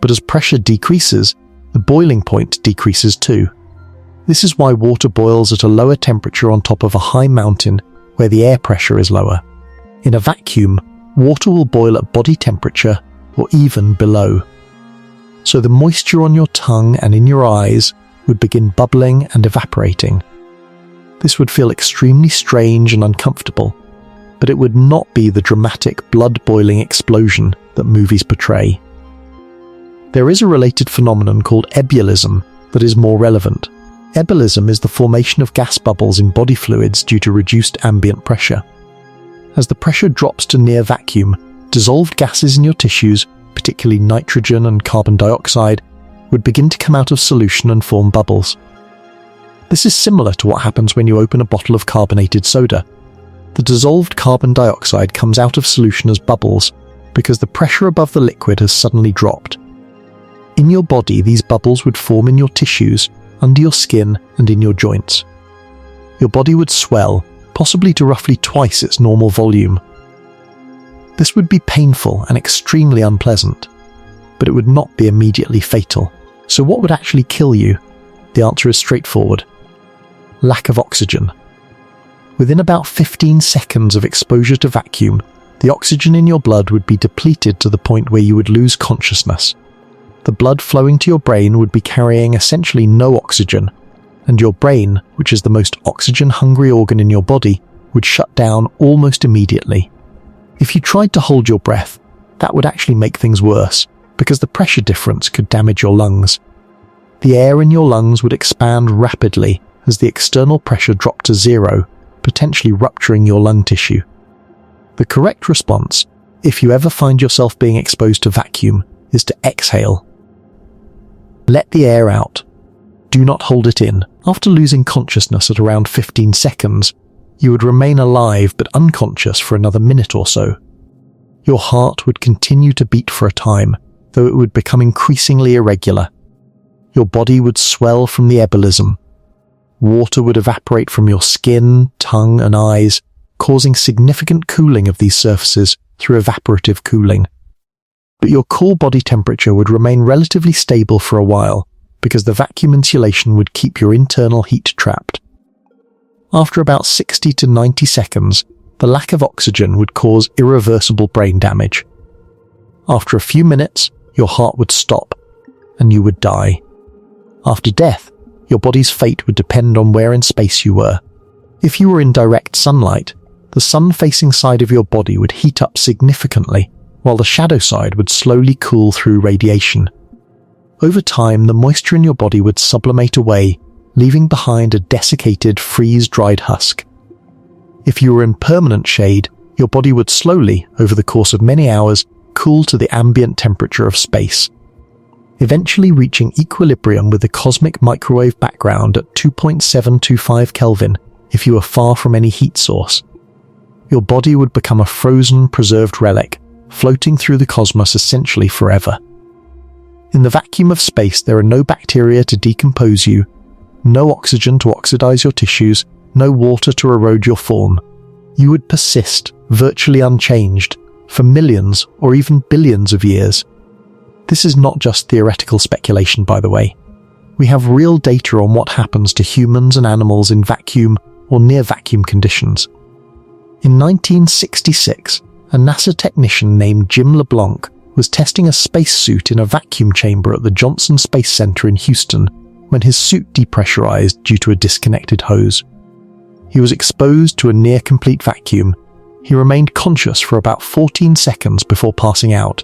But as pressure decreases, the boiling point decreases too. This is why water boils at a lower temperature on top of a high mountain where the air pressure is lower. In a vacuum, water will boil at body temperature or even below. So the moisture on your tongue and in your eyes would begin bubbling and evaporating. This would feel extremely strange and uncomfortable, but it would not be the dramatic blood-boiling explosion that movies portray. There is a related phenomenon called ebullition that is more relevant. Ebullition is the formation of gas bubbles in body fluids due to reduced ambient pressure. As the pressure drops to near vacuum, dissolved gases in your tissues, particularly nitrogen and carbon dioxide, would begin to come out of solution and form bubbles. This is similar to what happens when you open a bottle of carbonated soda. The dissolved carbon dioxide comes out of solution as bubbles because the pressure above the liquid has suddenly dropped. In your body, these bubbles would form in your tissues, under your skin, and in your joints. Your body would swell, possibly to roughly twice its normal volume. This would be painful and extremely unpleasant, but it would not be immediately fatal. So what would actually kill you? The answer is straightforward. Lack of oxygen. Within about 15 seconds of exposure to vacuum, the oxygen in your blood would be depleted to the point where you would lose consciousness. The blood flowing to your brain would be carrying essentially no oxygen, and your brain, which is the most oxygen-hungry organ in your body, would shut down almost immediately. If you tried to hold your breath, that would actually make things worse, because the pressure difference could damage your lungs. The air in your lungs would expand rapidly as the external pressure dropped to zero, potentially rupturing your lung tissue. The correct response, if you ever find yourself being exposed to vacuum, is to exhale. Let the air out. Do not hold it in. After losing consciousness at around 15 seconds, you would remain alive but unconscious for another minute or so. Your heart would continue to beat for a time, though it would become increasingly irregular. Your body would swell from the ebullition. Water would evaporate from your skin, tongue, and eyes, causing significant cooling of these surfaces through evaporative cooling. But your core body temperature would remain relatively stable for a while, because the vacuum insulation would keep your internal heat trapped. After about 60 to 90 seconds, the lack of oxygen would cause irreversible brain damage. After a few minutes, your heart would stop, and you would die. After death, your body's fate would depend on where in space you were. If you were in direct sunlight, the sun-facing side of your body would heat up significantly, while the shadow side would slowly cool through radiation. Over time, the moisture in your body would sublimate away, leaving behind a desiccated, freeze-dried husk. If you were in permanent shade, your body would slowly, over the course of many hours, cool to the ambient temperature of space, eventually reaching equilibrium with the cosmic microwave background at 2.725 Kelvin if you were far from any heat source. Your body would become a frozen, preserved relic, floating through the cosmos essentially forever. In the vacuum of space, there are no bacteria to decompose you, no oxygen to oxidize your tissues, no water to erode your form. You would persist, virtually unchanged, for millions or even billions of years. This is not just theoretical speculation, by the way. We have real data on what happens to humans and animals in vacuum or near vacuum conditions. In 1966, a NASA technician named Jim LeBlanc was testing a spacesuit in a vacuum chamber at the Johnson Space Center in Houston when his suit depressurized due to a disconnected hose. He was exposed to a near-complete vacuum. He remained conscious for about 14 seconds before passing out.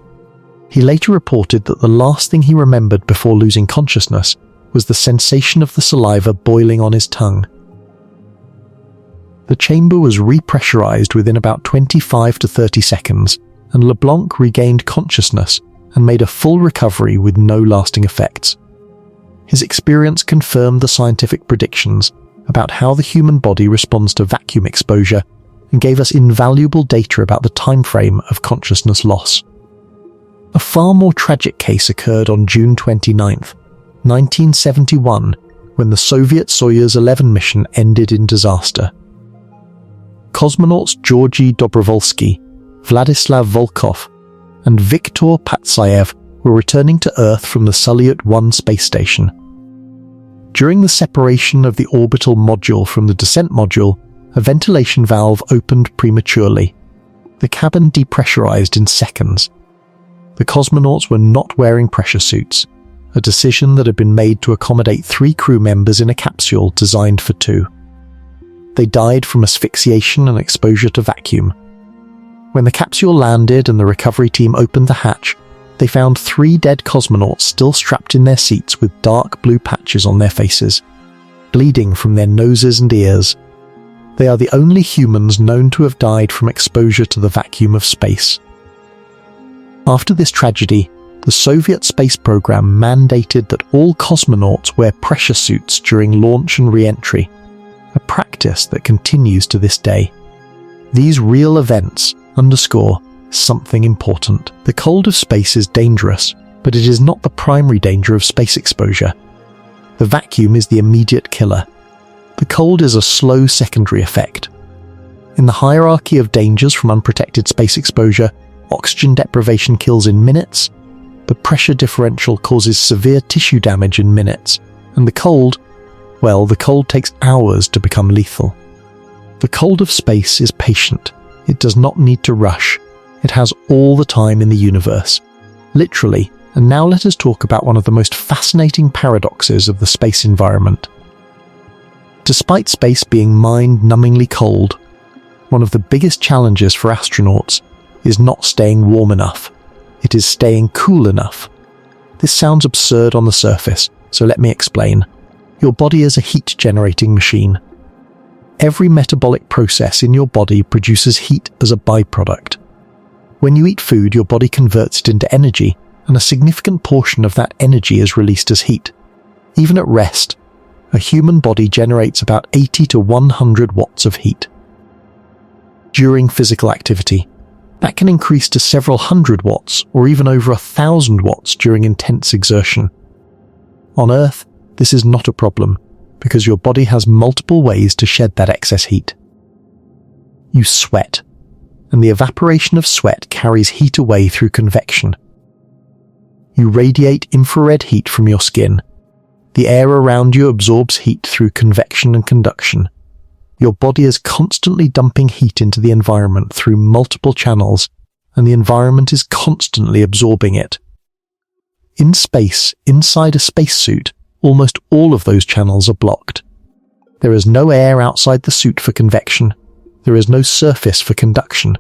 He later reported that the last thing he remembered before losing consciousness was the sensation of the saliva boiling on his tongue. The chamber was repressurized within about 25 to 30 seconds, and LeBlanc regained consciousness and made a full recovery with no lasting effects. His experience confirmed the scientific predictions about how the human body responds to vacuum exposure and gave us invaluable data about the time frame of consciousness loss. A far more tragic case occurred on June 29, 1971, when the Soviet Soyuz 11 mission ended in disaster. Cosmonauts Georgy Dobrovolsky, Vladislav Volkov, and Viktor Patsayev were returning to Earth from the Salyut 1 space station. During the separation of the orbital module from the descent module, a ventilation valve opened prematurely. The cabin depressurized in seconds. The cosmonauts were not wearing pressure suits, a decision that had been made to accommodate 3 crew members in a capsule designed for 2. They died from asphyxiation and exposure to vacuum. When the capsule landed and the recovery team opened the hatch, they found 3 dead cosmonauts still strapped in their seats with dark blue patches on their faces, bleeding from their noses and ears. They are the only humans known to have died from exposure to the vacuum of space. After this tragedy, the Soviet space program mandated that all cosmonauts wear pressure suits during launch and re-entry, a practice that continues to this day. These real events underscore something important. The cold of space is dangerous, but it is not the primary danger of space exposure. The vacuum is the immediate killer. The cold is a slow secondary effect. In the hierarchy of dangers from unprotected space exposure, oxygen deprivation kills in minutes, the pressure differential causes severe tissue damage in minutes, and the cold takes hours to become lethal. The cold of space is patient. It does not need to rush. It has all the time in the universe. Literally. And now let us talk about one of the most fascinating paradoxes of the space environment. Despite space being mind-numbingly cold, one of the biggest challenges for astronauts is not staying warm enough. It is staying cool enough. This sounds absurd on the surface, so let me explain. Your body is a heat-generating machine. Every metabolic process in your body produces heat as a byproduct. When you eat food, your body converts it into energy, and a significant portion of that energy is released as heat. Even at rest, a human body generates about 80 to 100 watts of heat. During physical activity, that can increase to several hundred watts or even over 1,000 watts during intense exertion. On Earth, this is not a problem because your body has multiple ways to shed that excess heat. You sweat, and the evaporation of sweat carries heat away through convection. You radiate infrared heat from your skin. The air around you absorbs heat through convection and conduction. Your body is constantly dumping heat into the environment through multiple channels, and the environment is constantly absorbing it. In space, inside a spacesuit, almost all of those channels are blocked. There is no air outside the suit for convection. There is no surface for conduction,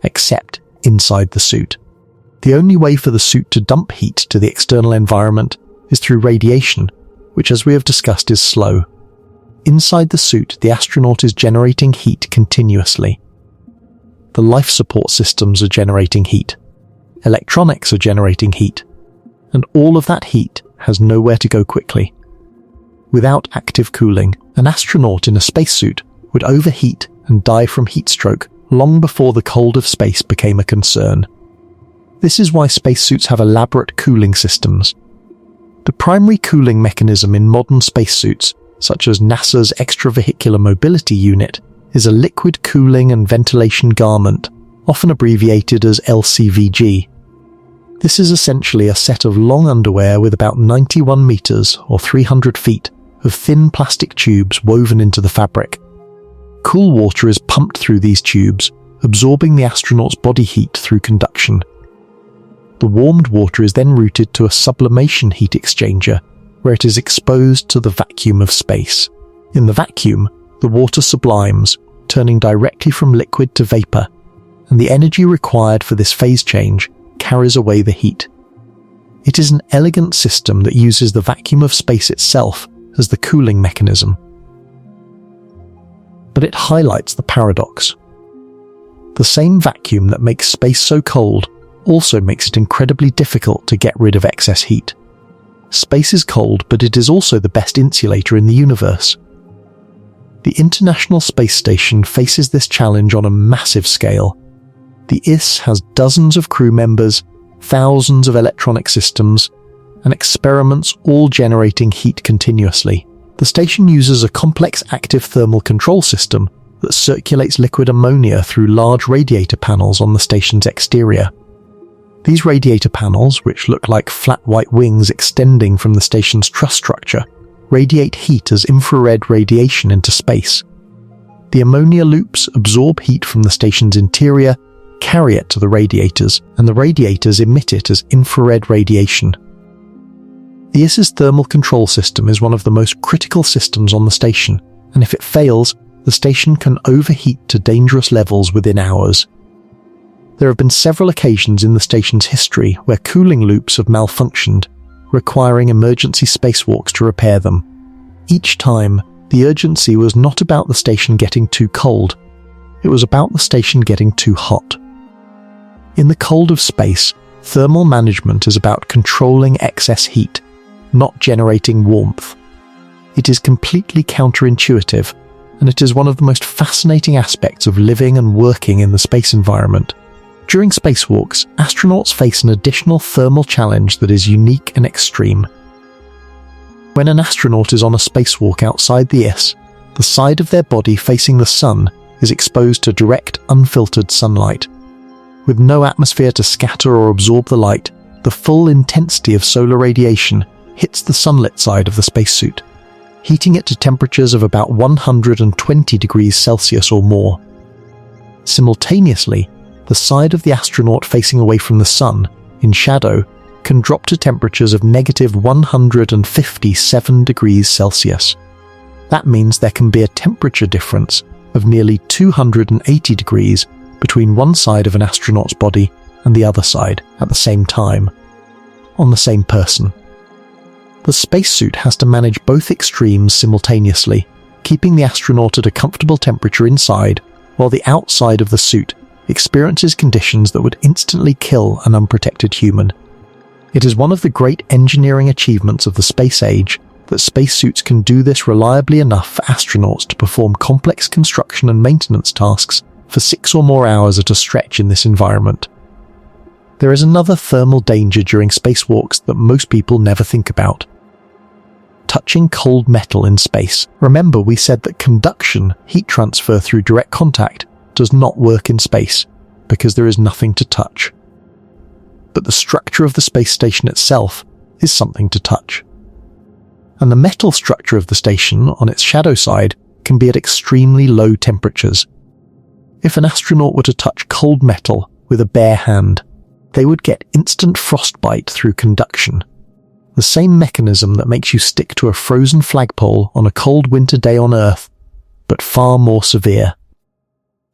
except inside the suit. The only way for the suit to dump heat to the external environment is through radiation, which, as we have discussed, is slow. Inside the suit, the astronaut is generating heat continuously. The life support systems are generating heat. Electronics are generating heat. And all of that heat has nowhere to go quickly. Without active cooling, an astronaut in a spacesuit would overheat and die from heat stroke long before the cold of space became a concern. This is why spacesuits have elaborate cooling systems. The primary cooling mechanism in modern spacesuits, such as NASA's Extravehicular Mobility Unit, is a liquid cooling and ventilation garment, often abbreviated as LCVG. This is essentially a set of long underwear with about 91 meters or 300 feet of thin plastic tubes woven into the fabric. Cool water is pumped through these tubes, absorbing the astronaut's body heat through conduction. The warmed water is then routed to a sublimation heat exchanger, where it is exposed to the vacuum of space. In the vacuum, the water sublimes, turning directly from liquid to vapor, and the energy required for this phase change carries away the heat. It is an elegant system that uses the vacuum of space itself as the cooling mechanism. But it highlights the paradox. The same vacuum that makes space so cold also makes it incredibly difficult to get rid of excess heat. Space is cold, but it is also the best insulator in the universe. The International Space Station faces this challenge on a massive scale. The ISS has dozens of crew members, thousands of electronic systems, and experiments all generating heat continuously. The station uses a complex active thermal control system that circulates liquid ammonia through large radiator panels on the station's exterior. These radiator panels, which look like flat white wings extending from the station's truss structure, radiate heat as infrared radiation into space. The ammonia loops absorb heat from the station's interior, carry it to the radiators, and the radiators emit it as infrared radiation. The ISS's thermal control system is one of the most critical systems on the station, and if it fails, the station can overheat to dangerous levels within hours. There have been several occasions in the station's history where cooling loops have malfunctioned, requiring emergency spacewalks to repair them. Each time, the urgency was not about the station getting too cold, it was about the station getting too hot. In the cold of space, thermal management is about controlling excess heat, not generating warmth. It is completely counterintuitive, and it is one of the most fascinating aspects of living and working in the space environment. During spacewalks, astronauts face an additional thermal challenge that is unique and extreme. When an astronaut is on a spacewalk outside the ISS, the side of their body facing the sun is exposed to direct, unfiltered sunlight. With no atmosphere to scatter or absorb the light, the full intensity of solar radiation hits the sunlit side of the spacesuit, heating it to temperatures of about 120 degrees Celsius or more. Simultaneously, the side of the astronaut facing away from the sun, in shadow, can drop to temperatures of negative 157 degrees Celsius. That means there can be a temperature difference of nearly 280 degrees between one side of an astronaut's body and the other side at the same time, on the same person. The spacesuit has to manage both extremes simultaneously, keeping the astronaut at a comfortable temperature inside, while the outside of the suit experiences conditions that would instantly kill an unprotected human. It is one of the great engineering achievements of the space age that spacesuits can do this reliably enough for astronauts to perform complex construction and maintenance tasks for 6 or more hours at a stretch in this environment. There is another thermal danger during spacewalks that most people never think about. Touching cold metal in space. Remember, we said that conduction, heat transfer through direct contact, does not work in space because there is nothing to touch. But the structure of the space station itself is something to touch. And the metal structure of the station on its shadow side can be at extremely low temperatures. If an astronaut were to touch cold metal with a bare hand, they would get instant frostbite through conduction. The same mechanism that makes you stick to a frozen flagpole on a cold winter day on Earth, but far more severe.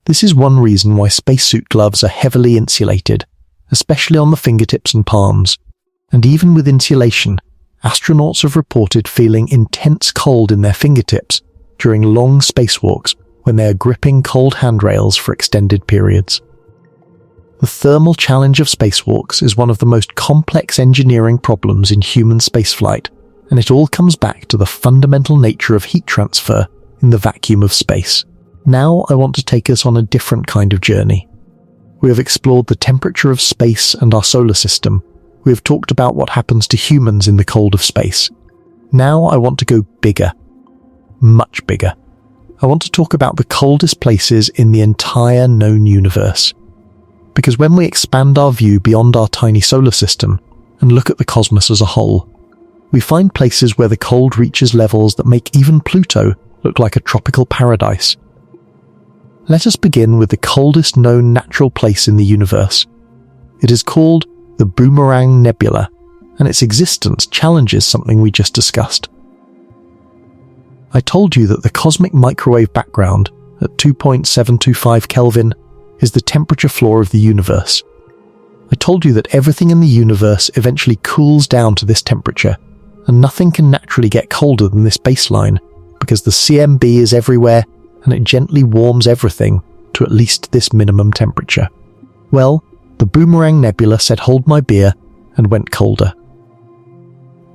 This is one reason why spacesuit gloves are heavily insulated, especially on the fingertips and palms. And even with insulation, astronauts have reported feeling intense cold in their fingertips during long spacewalks when they are gripping cold handrails for extended periods. The thermal challenge of spacewalks is one of the most complex engineering problems in human spaceflight, and it all comes back to the fundamental nature of heat transfer in the vacuum of space. Now I want to take us on a different kind of journey. We have explored the temperature of space and our solar system. We have talked about what happens to humans in the cold of space. Now I want to go bigger. Much bigger. I want to talk about the coldest places in the entire known universe. Because when we expand our view beyond our tiny solar system and look at the cosmos as a whole, we find places where the cold reaches levels that make even Pluto look like a tropical paradise. Let us begin with the coldest known natural place in the universe. It is called the Boomerang Nebula, and its existence challenges something we just discussed. I told you that the cosmic microwave background at 2.725 Kelvin is the temperature floor of the universe. I told you that everything in the universe eventually cools down to this temperature, and nothing can naturally get colder than this baseline because the CMB is everywhere and it gently warms everything to at least this minimum temperature. Well, the Boomerang Nebula said hold my beer and went colder.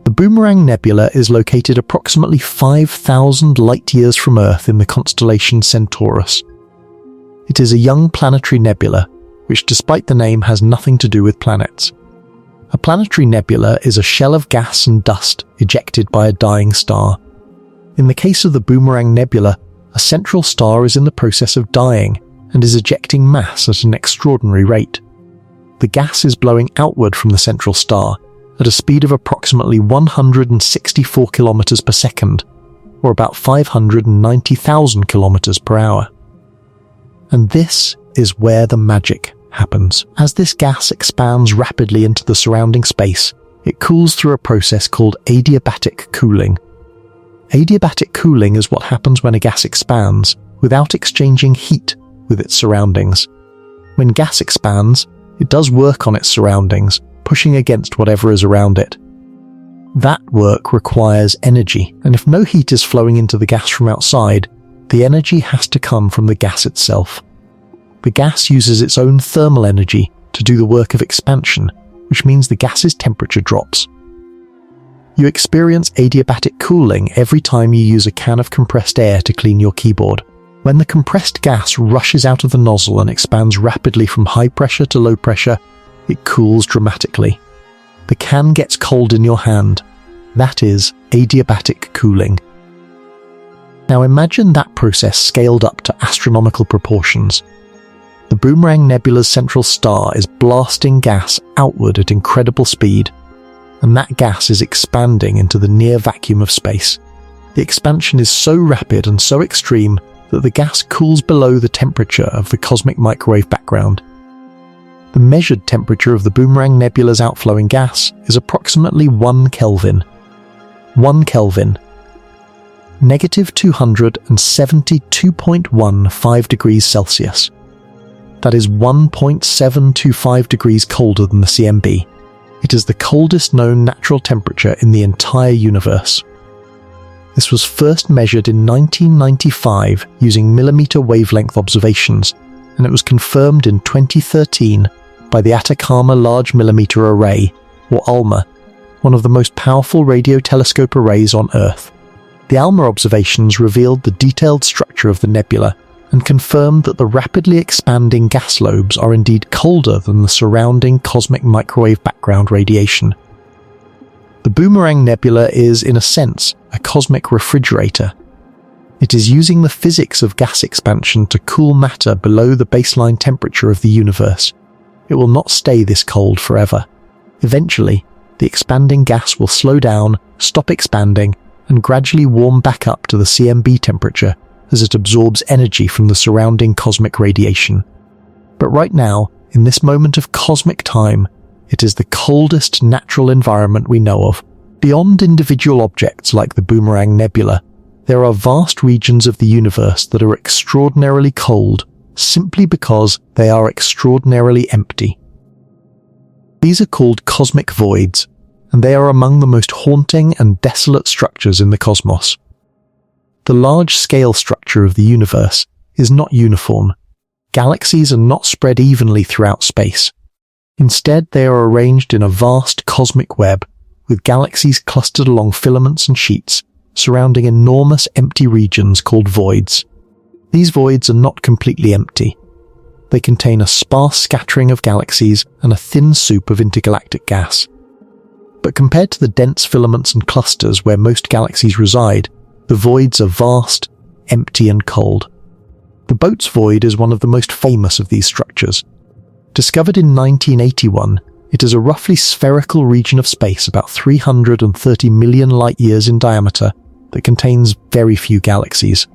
The Boomerang Nebula is located approximately 5,000 light-years from Earth in the constellation Centaurus. It is a young planetary nebula, which despite the name has nothing to do with planets. A planetary nebula is a shell of gas and dust ejected by a dying star. In the case of the Boomerang Nebula, a central star is in the process of dying and is ejecting mass at an extraordinary rate. The gas is blowing outward from the central star at a speed of approximately 164 kilometers per second, or about 590,000 kilometers per hour. And this is where the magic happens. As this gas expands rapidly into the surrounding space, it cools through a process called adiabatic cooling. Adiabatic cooling is what happens when a gas expands without exchanging heat with its surroundings. When gas expands, it does work on its surroundings, pushing against whatever is around it. That work requires energy, and if no heat is flowing into the gas from outside, the energy has to come from the gas itself. The gas uses its own thermal energy to do the work of expansion, which means the gas's temperature drops. You experience adiabatic cooling every time you use a can of compressed air to clean your keyboard. When the compressed gas rushes out of the nozzle and expands rapidly from high pressure to low pressure, it cools dramatically. The can gets cold in your hand. That is adiabatic cooling. Now imagine that process scaled up to astronomical proportions. The Boomerang Nebula's central star is blasting gas outward at incredible speed, and that gas is expanding into the near vacuum of space. The expansion is so rapid and so extreme that the gas cools below the temperature of the cosmic microwave background. The measured temperature of the Boomerang Nebula's outflowing gas is approximately 1 Kelvin. 1 Kelvin. Negative 272.15 degrees Celsius. That is 1.725 degrees colder than the CMB. It is the coldest known natural temperature in the entire universe. This was first measured in 1995 using millimeter wavelength observations, and it was confirmed in 2013 by the Atacama Large Millimeter Array, or ALMA, one of the most powerful radio telescope arrays on Earth. The ALMA observations revealed the detailed structure of the nebula and confirmed that the rapidly expanding gas lobes are indeed colder than the surrounding cosmic microwave background radiation. The Boomerang Nebula is, in a sense, a cosmic refrigerator. It is using the physics of gas expansion to cool matter below the baseline temperature of the universe. It will not stay this cold forever. Eventually, the expanding gas will slow down, stop expanding, and gradually warm back up to the CMB temperature as it absorbs energy from the surrounding cosmic radiation. But right now, in this moment of cosmic time, it is the coldest natural environment we know of. Beyond individual objects like the Boomerang Nebula, there are vast regions of the universe that are extraordinarily cold simply because they are extraordinarily empty. These are called cosmic voids, and they are among the most haunting and desolate structures in the cosmos. The large-scale structure of the universe is not uniform. Galaxies are not spread evenly throughout space. Instead, they are arranged in a vast cosmic web, with galaxies clustered along filaments and sheets, surrounding enormous empty regions called voids. These voids are not completely empty. They contain a sparse scattering of galaxies and a thin soup of intergalactic gas. But compared to the dense filaments and clusters where most galaxies reside, the voids are vast, empty and cold. The Boats Void is one of the most famous of these structures. Discovered in 1981, it is a roughly spherical region of space about 330 million light-years in diameter that contains very few galaxies.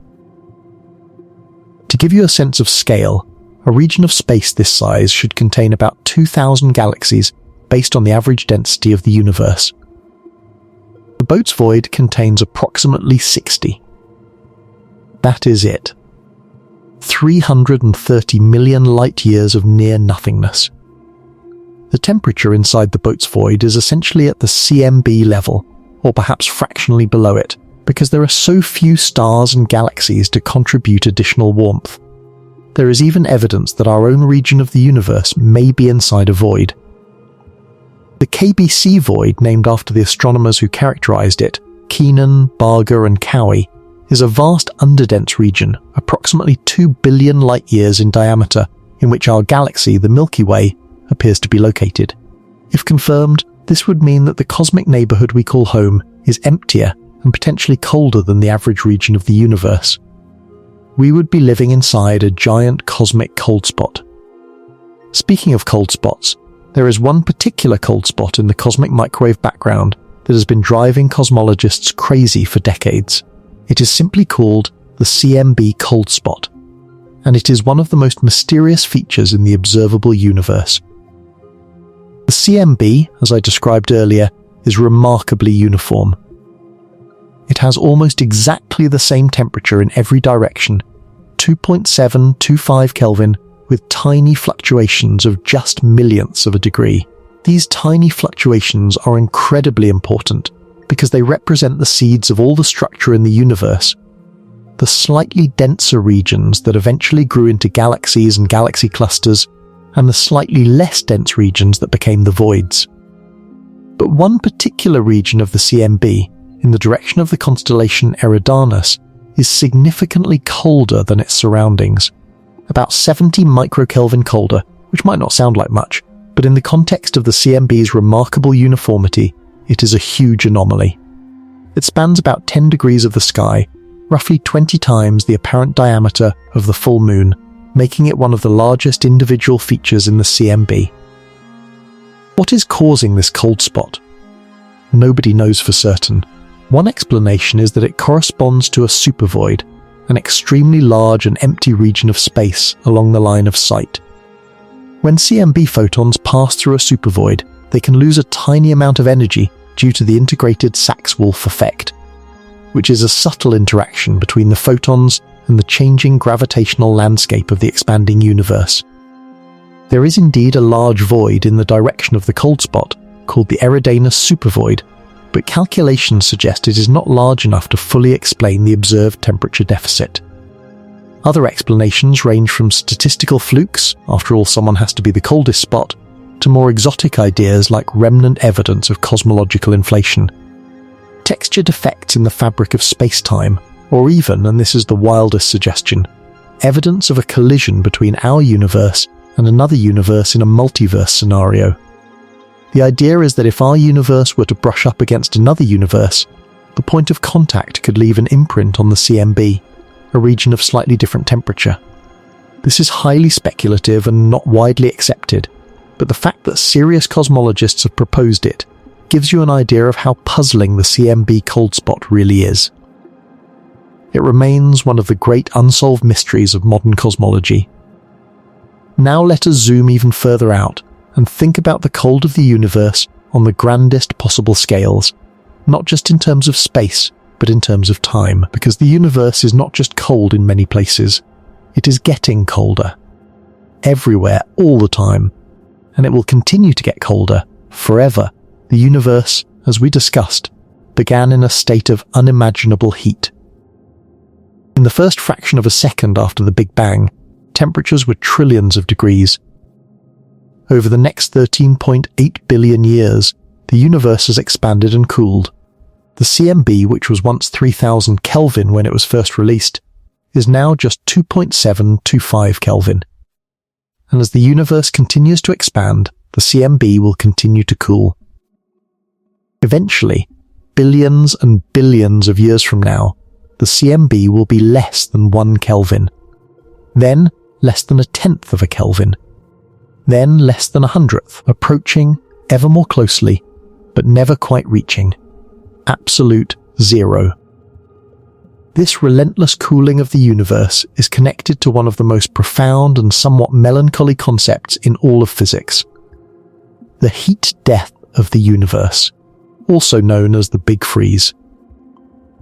To give you a sense of scale, a region of space this size should contain about 2,000 galaxies based on the average density of the universe. The Boats Void contains approximately 60. That is it. 330 million light-years of near nothingness. The temperature inside the Boats Void is essentially at the CMB level, or perhaps fractionally below it, because there are so few stars and galaxies to contribute additional warmth. There is even evidence that our own region of the universe may be inside a void. The KBC void, named after the astronomers who characterized it, Keenan, Barger and Cowie, is a vast underdense region, approximately 2 billion light-years in diameter, in which our galaxy, the Milky Way, appears to be located. If confirmed, this would mean that the cosmic neighborhood we call home is emptier and potentially colder than the average region of the universe. We would be living inside a giant cosmic cold spot. Speaking of cold spots, there is one particular cold spot in the cosmic microwave background that has been driving cosmologists crazy for decades. It is simply called the CMB cold spot, and it is one of the most mysterious features in the observable universe. The CMB, as I described earlier, is remarkably uniform. It has almost exactly the same temperature in every direction, 2.725 Kelvin, with tiny fluctuations of just millionths of a degree. These tiny fluctuations are incredibly important because they represent the seeds of all the structure in the universe, the slightly denser regions that eventually grew into galaxies and galaxy clusters, and the slightly less dense regions that became the voids. But one particular region of the CMB, in the direction of the constellation Eridanus, is significantly colder than its surroundings, about 70 microkelvin colder, which might not sound like much, but in the context of the CMB's remarkable uniformity, it is a huge anomaly. It spans about 10 degrees of the sky, roughly 20 times the apparent diameter of the full moon, making it one of the largest individual features in the CMB. What is causing this cold spot? Nobody knows for certain. One explanation is that it corresponds to a supervoid, an extremely large and empty region of space along the line of sight. When CMB photons pass through a supervoid, they can lose a tiny amount of energy due to the integrated Sachs-Wolf effect, which is a subtle interaction between the photons and the changing gravitational landscape of the expanding universe. There is indeed a large void in the direction of the cold spot, called the Eridanus supervoid, but calculations suggest it is not large enough to fully explain the observed temperature deficit. Other explanations range from statistical flukes, after all someone has to be the coldest spot, to more exotic ideas like remnant evidence of cosmological inflation, texture defects in the fabric of space-time, or even, and this is the wildest suggestion, evidence of a collision between our universe and another universe in a multiverse scenario. The idea is that if our universe were to brush up against another universe, the point of contact could leave an imprint on the CMB, a region of slightly different temperature. This is highly speculative and not widely accepted, but the fact that serious cosmologists have proposed it gives you an idea of how puzzling the CMB cold spot really is. It remains one of the great unsolved mysteries of modern cosmology. Now let us zoom even further out and think about the cold of the universe on the grandest possible scales, not just in terms of space, but in terms of time, because the universe is not just cold in many places, it is getting colder. Everywhere, all the time. And it will continue to get colder, forever. The universe, as we discussed, began in a state of unimaginable heat. In the first fraction of a second after the Big Bang, temperatures were trillions of degrees. Over the next 13.8 billion years, the universe has expanded and cooled. The CMB, which was once 3000 Kelvin when it was first released, is now just 2.725 Kelvin. And as the universe continues to expand, the CMB will continue to cool. Eventually, billions and billions of years from now, the CMB will be less than 1 Kelvin. Then, less than 1/10 of a Kelvin. Then, less than 100th, approaching ever more closely, but never quite reaching. Absolute zero. This relentless cooling of the universe is connected to one of the most profound and somewhat melancholy concepts in all of physics. The heat death of the universe, also known as the Big Freeze.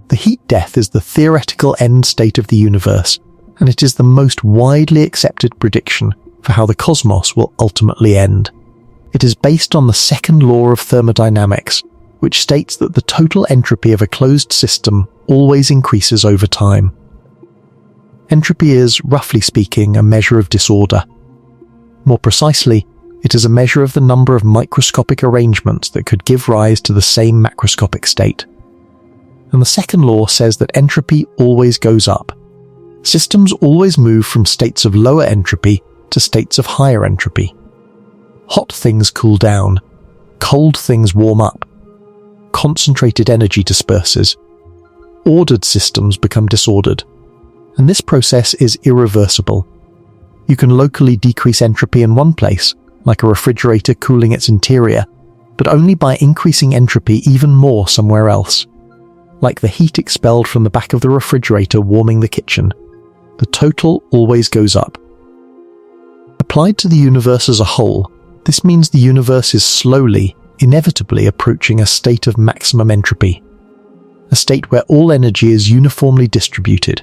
The heat death is the theoretical end state of the universe, and it is the most widely accepted prediction for how the cosmos will ultimately end. It is based on the second law of thermodynamics, which states that the total entropy of a closed system always increases over time. Entropy is, roughly speaking, a measure of disorder. More precisely, it is a measure of the number of microscopic arrangements that could give rise to the same macroscopic state. And the second law says that entropy always goes up. Systems always move from states of lower entropy to states of higher entropy. Hot things cool down, cold things warm up. Concentrated energy disperses. Ordered systems become disordered. And this process is irreversible. You can locally decrease entropy in one place, like a refrigerator cooling its interior, but only by increasing entropy even more somewhere else, like the heat expelled from the back of the refrigerator warming the kitchen. the total always goes up. Applied to the universe as a whole, this means the universe is slowly, inevitably approaching a state of maximum entropy, a state where all energy is uniformly distributed,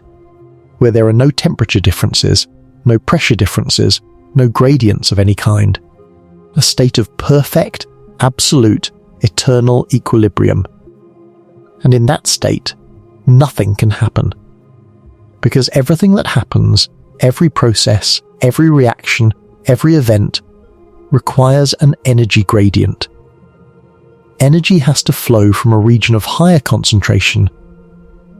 where there are no temperature differences, no pressure differences, no gradients of any kind, a state of perfect, absolute, eternal equilibrium. And in that state, nothing can happen. Because everything that happens, every process, every reaction, every event, requires an energy gradient. Energy has to flow from a region of higher concentration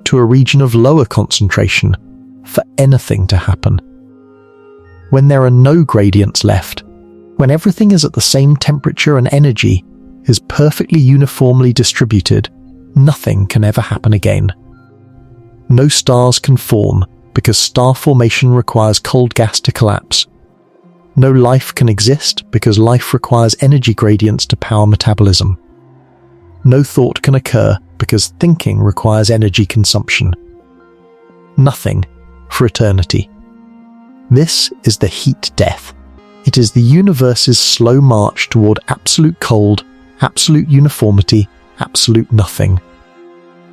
to a region of lower concentration for anything to happen. When there are no gradients left, when everything is at the same temperature and energy is perfectly uniformly distributed, nothing can ever happen again. No stars can form because star formation requires cold gas to collapse. No life can exist because life requires energy gradients to power metabolism. No thought can occur because thinking requires energy consumption. Nothing for eternity. This is the heat death. It is the universe's slow march toward absolute cold, absolute uniformity, absolute nothing.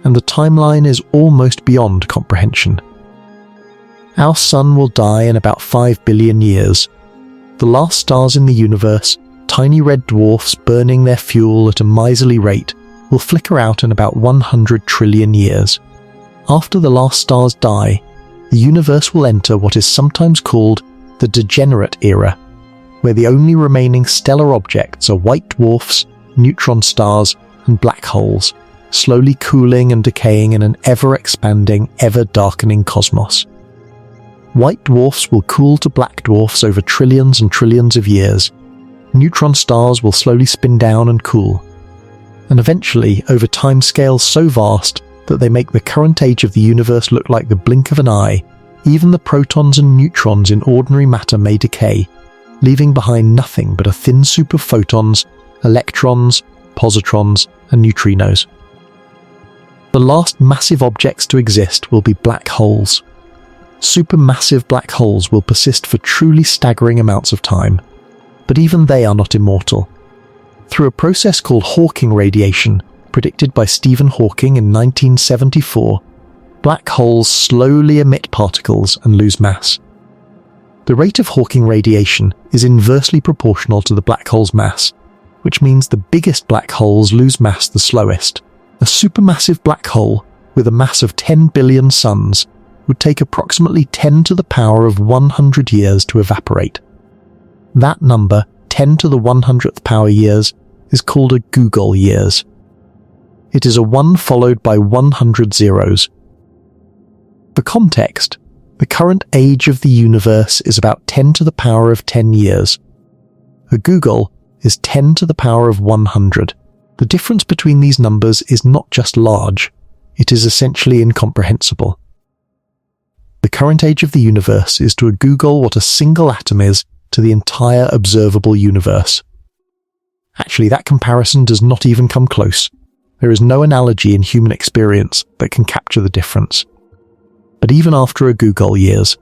And the timeline is almost beyond comprehension. Our sun will die in about 5 billion years. The last stars in the universe, tiny red dwarfs burning their fuel at a miserly rate, will flicker out in about 100 trillion years. After the last stars die, the universe will enter what is sometimes called the degenerate era, where the only remaining stellar objects are white dwarfs, neutron stars, and black holes, slowly cooling and decaying in an ever-expanding, ever-darkening cosmos. White dwarfs will cool to black dwarfs over trillions and trillions of years. Neutron stars will slowly spin down and cool. And eventually, over timescales so vast that they make the current age of the universe look like the blink of an eye, even the protons and neutrons in ordinary matter may decay, leaving behind nothing but a thin soup of photons, electrons, positrons, and neutrinos. The last massive objects to exist will be black holes. Supermassive black holes will persist for truly staggering amounts of time, but even they are not immortal. Through a process called Hawking radiation, predicted by Stephen Hawking in 1974, black holes slowly emit particles and lose mass. The rate of Hawking radiation is inversely proportional to the black hole's mass, which means the biggest black holes lose mass the slowest. A supermassive black hole with a mass of 10 billion suns would take approximately 10 to the power of 100 years to evaporate. That number, 10 to the 100th power years, is called a googol years. It is a 1 followed by 100 zeros. For context, the current age of the universe is about 10 to the power of 10 years. A googol is 10 to the power of 100. The difference between these numbers is not just large, it is essentially incomprehensible. The current age of the universe is to a googol what a single atom is to the entire observable universe. Actually, that comparison does not even come close. There is no analogy in human experience that can capture the difference. But even after a googol years,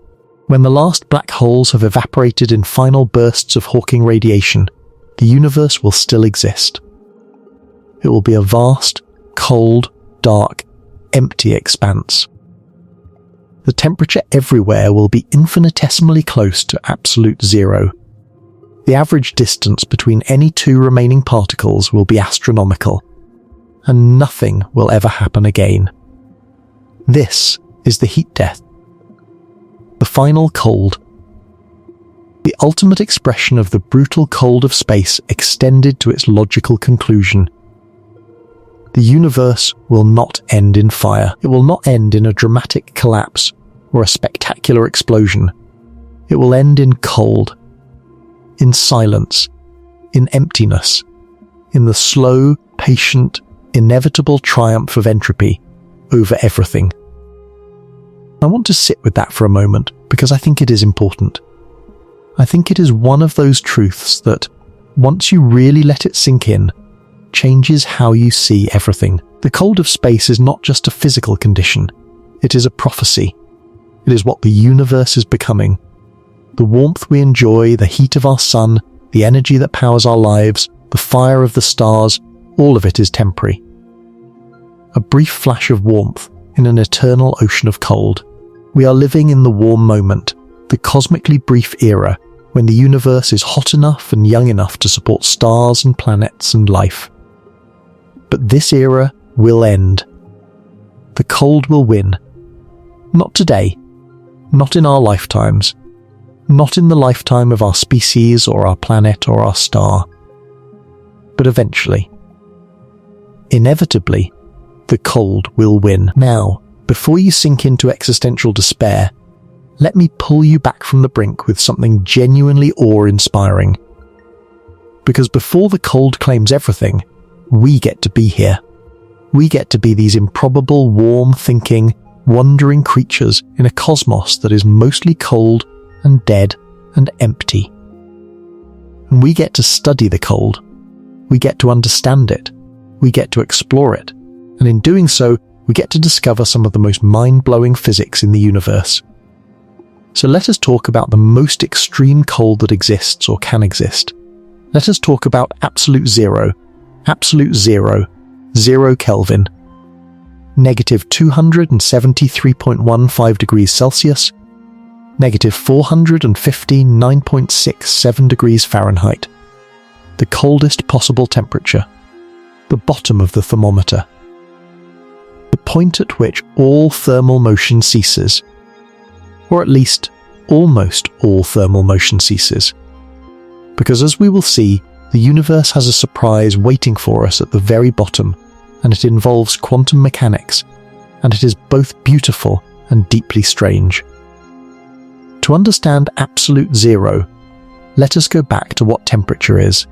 when the last black holes have evaporated in final bursts of Hawking radiation, the universe will still exist. It will be a vast, cold, dark, empty expanse. The temperature everywhere will be infinitesimally close to absolute zero. The average distance between any two remaining particles will be astronomical, and nothing will ever happen again. This is the heat death. The final cold. The ultimate expression of the brutal cold of space extended to its logical conclusion. The universe will not end in fire. It will not end in a dramatic collapse or a spectacular explosion. It will end in cold, in silence, in emptiness, in the slow, patient, inevitable triumph of entropy over everything. I want to sit with that for a moment because I think it is important. I think it is one of those truths that, once you really let it sink in, changes how you see everything. The cold of space is not just a physical condition, it is a prophecy. It is what the universe is becoming. The warmth we enjoy, the heat of our sun, the energy that powers our lives, the fire of the stars, all of it is temporary. A brief flash of warmth in an eternal ocean of cold. We are living in the warm moment, the cosmically brief era when the universe is hot enough and young enough to support stars and planets and life. But this era will end. The cold will win. Not today, not in our lifetimes, not in the lifetime of our species or our planet or our star, but eventually. Inevitably, the cold will win. Now, before you sink into existential despair, let me pull you back from the brink with something genuinely awe-inspiring. Because before the cold claims everything, we get to be here. We get to be these improbable, warm-thinking, wandering creatures in a cosmos that is mostly cold and dead and empty. And we get to study the cold. We get to understand it. We get to explore it. And in doing so, we get to discover some of the most mind-blowing physics in the universe. So let us talk about the most extreme cold that exists or can exist. Let us talk about absolute zero, 0 Kelvin, negative 273.15 degrees Celsius, negative 459.67 degrees Fahrenheit, the coldest possible temperature, the bottom of the thermometer, the point at which all thermal motion ceases, or at least almost all thermal motion ceases. Because as we will see, the universe has a surprise waiting for us at the very bottom, and it involves quantum mechanics, and it is both beautiful and deeply strange. To understand absolute zero, let us go back to what temperature is.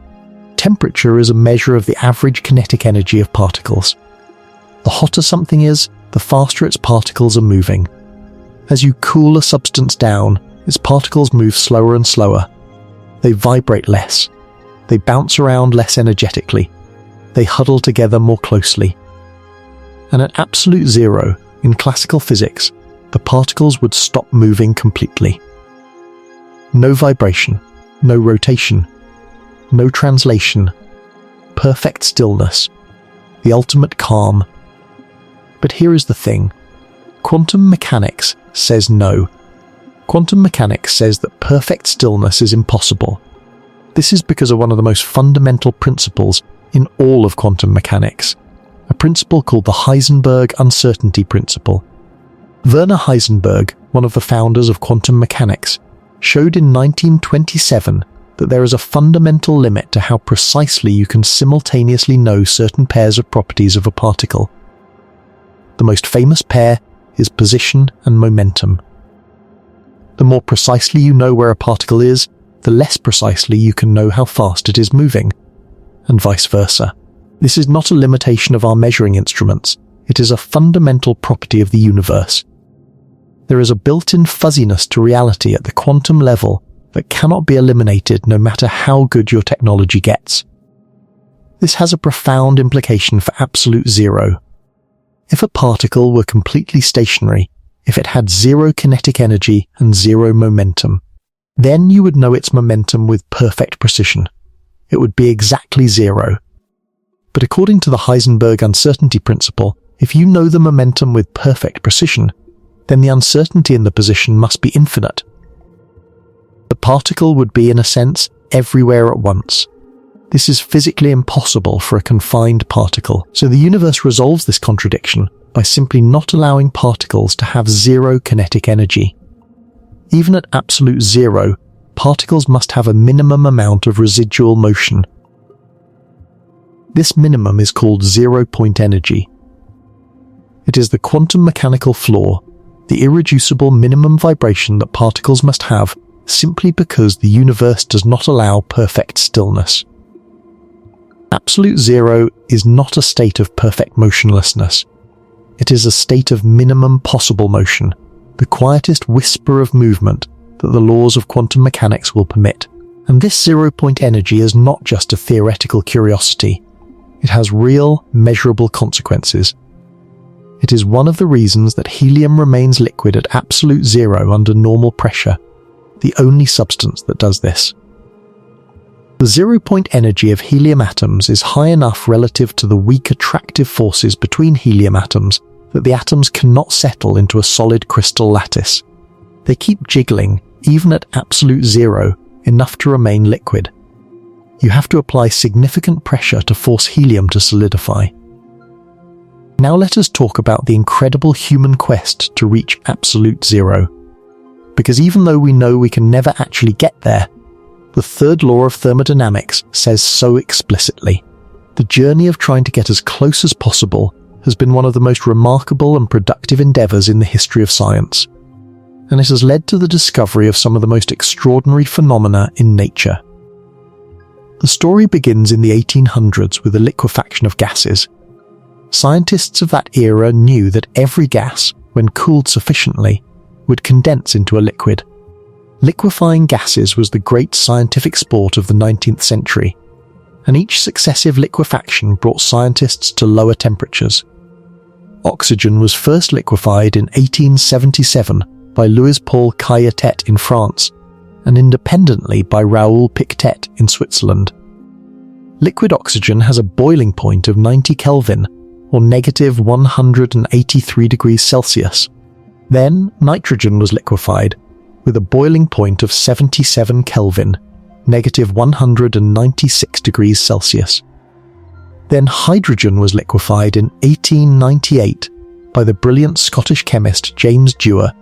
Temperature is a measure of the average kinetic energy of particles. The hotter something is, the faster its particles are moving. As you cool a substance down, its particles move slower and slower. They vibrate less. They bounce around less energetically. They huddle together more closely. And at absolute zero, in classical physics, the particles would stop moving completely. No vibration, no rotation, no translation, perfect stillness, the ultimate calm. But here is the thing. Quantum mechanics says no. Quantum mechanics says that perfect stillness is impossible. This is because of one of the most fundamental principles in all of quantum mechanics, a principle called the Heisenberg uncertainty principle. Werner Heisenberg, one of the founders of quantum mechanics, showed in 1927 that there is a fundamental limit to how precisely you can simultaneously know certain pairs of properties of a particle. The most famous pair is position and momentum. The more precisely you know where a particle is, the less precisely you can know how fast it is moving, and vice versa. This is not a limitation of our measuring instruments, it is a fundamental property of the universe. There is a built-in fuzziness to reality at the quantum level that cannot be eliminated no matter how good your technology gets. This has a profound implication for absolute zero. If a particle were completely stationary, if it had zero kinetic energy and zero momentum, then you would know its momentum with perfect precision. It would be exactly zero. But according to the Heisenberg uncertainty principle, if you know the momentum with perfect precision, then the uncertainty in the position must be infinite. The particle would be, in a sense, everywhere at once. This is physically impossible for a confined particle, so the universe resolves this contradiction by simply not allowing particles to have zero kinetic energy. Even at absolute zero, particles must have a minimum amount of residual motion. This minimum is called zero-point energy. It is the quantum mechanical flaw, the irreducible minimum vibration that particles must have simply because the universe does not allow perfect stillness. Absolute zero is not a state of perfect motionlessness. It is a state of minimum possible motion, the quietest whisper of movement that the laws of quantum mechanics will permit. And this zero-point energy is not just a theoretical curiosity. It has real, measurable consequences. It is one of the reasons that helium remains liquid at absolute zero under normal pressure, the only substance that does this. The zero-point energy of helium atoms is high enough relative to the weak attractive forces between helium atoms that the atoms cannot settle into a solid crystal lattice. They keep jiggling, even at absolute zero, enough to remain liquid. You have to apply significant pressure to force helium to solidify. Now let us talk about the incredible human quest to reach absolute zero. Because even though we know we can never actually get there, the third law of thermodynamics says so explicitly. The journey of trying to get as close as possible has been one of the most remarkable and productive endeavours in the history of science, and it has led to the discovery of some of the most extraordinary phenomena in nature. The story begins in the 1800s with the liquefaction of gases. Scientists of that era knew that every gas, when cooled sufficiently, would condense into a liquid. Liquefying gases was the great scientific sport of the 19th century, and each successive liquefaction brought scientists to lower temperatures. Oxygen was first liquefied in 1877 by Louis-Paul Cailletet in France, and independently by Raoul Pictet in Switzerland. Liquid oxygen has a boiling point of 90 Kelvin, or negative 183 degrees Celsius. Then nitrogen was liquefied, with a boiling point of 77 Kelvin, negative 196 degrees Celsius. Then hydrogen was liquefied in 1898 by the brilliant Scottish chemist James Dewar,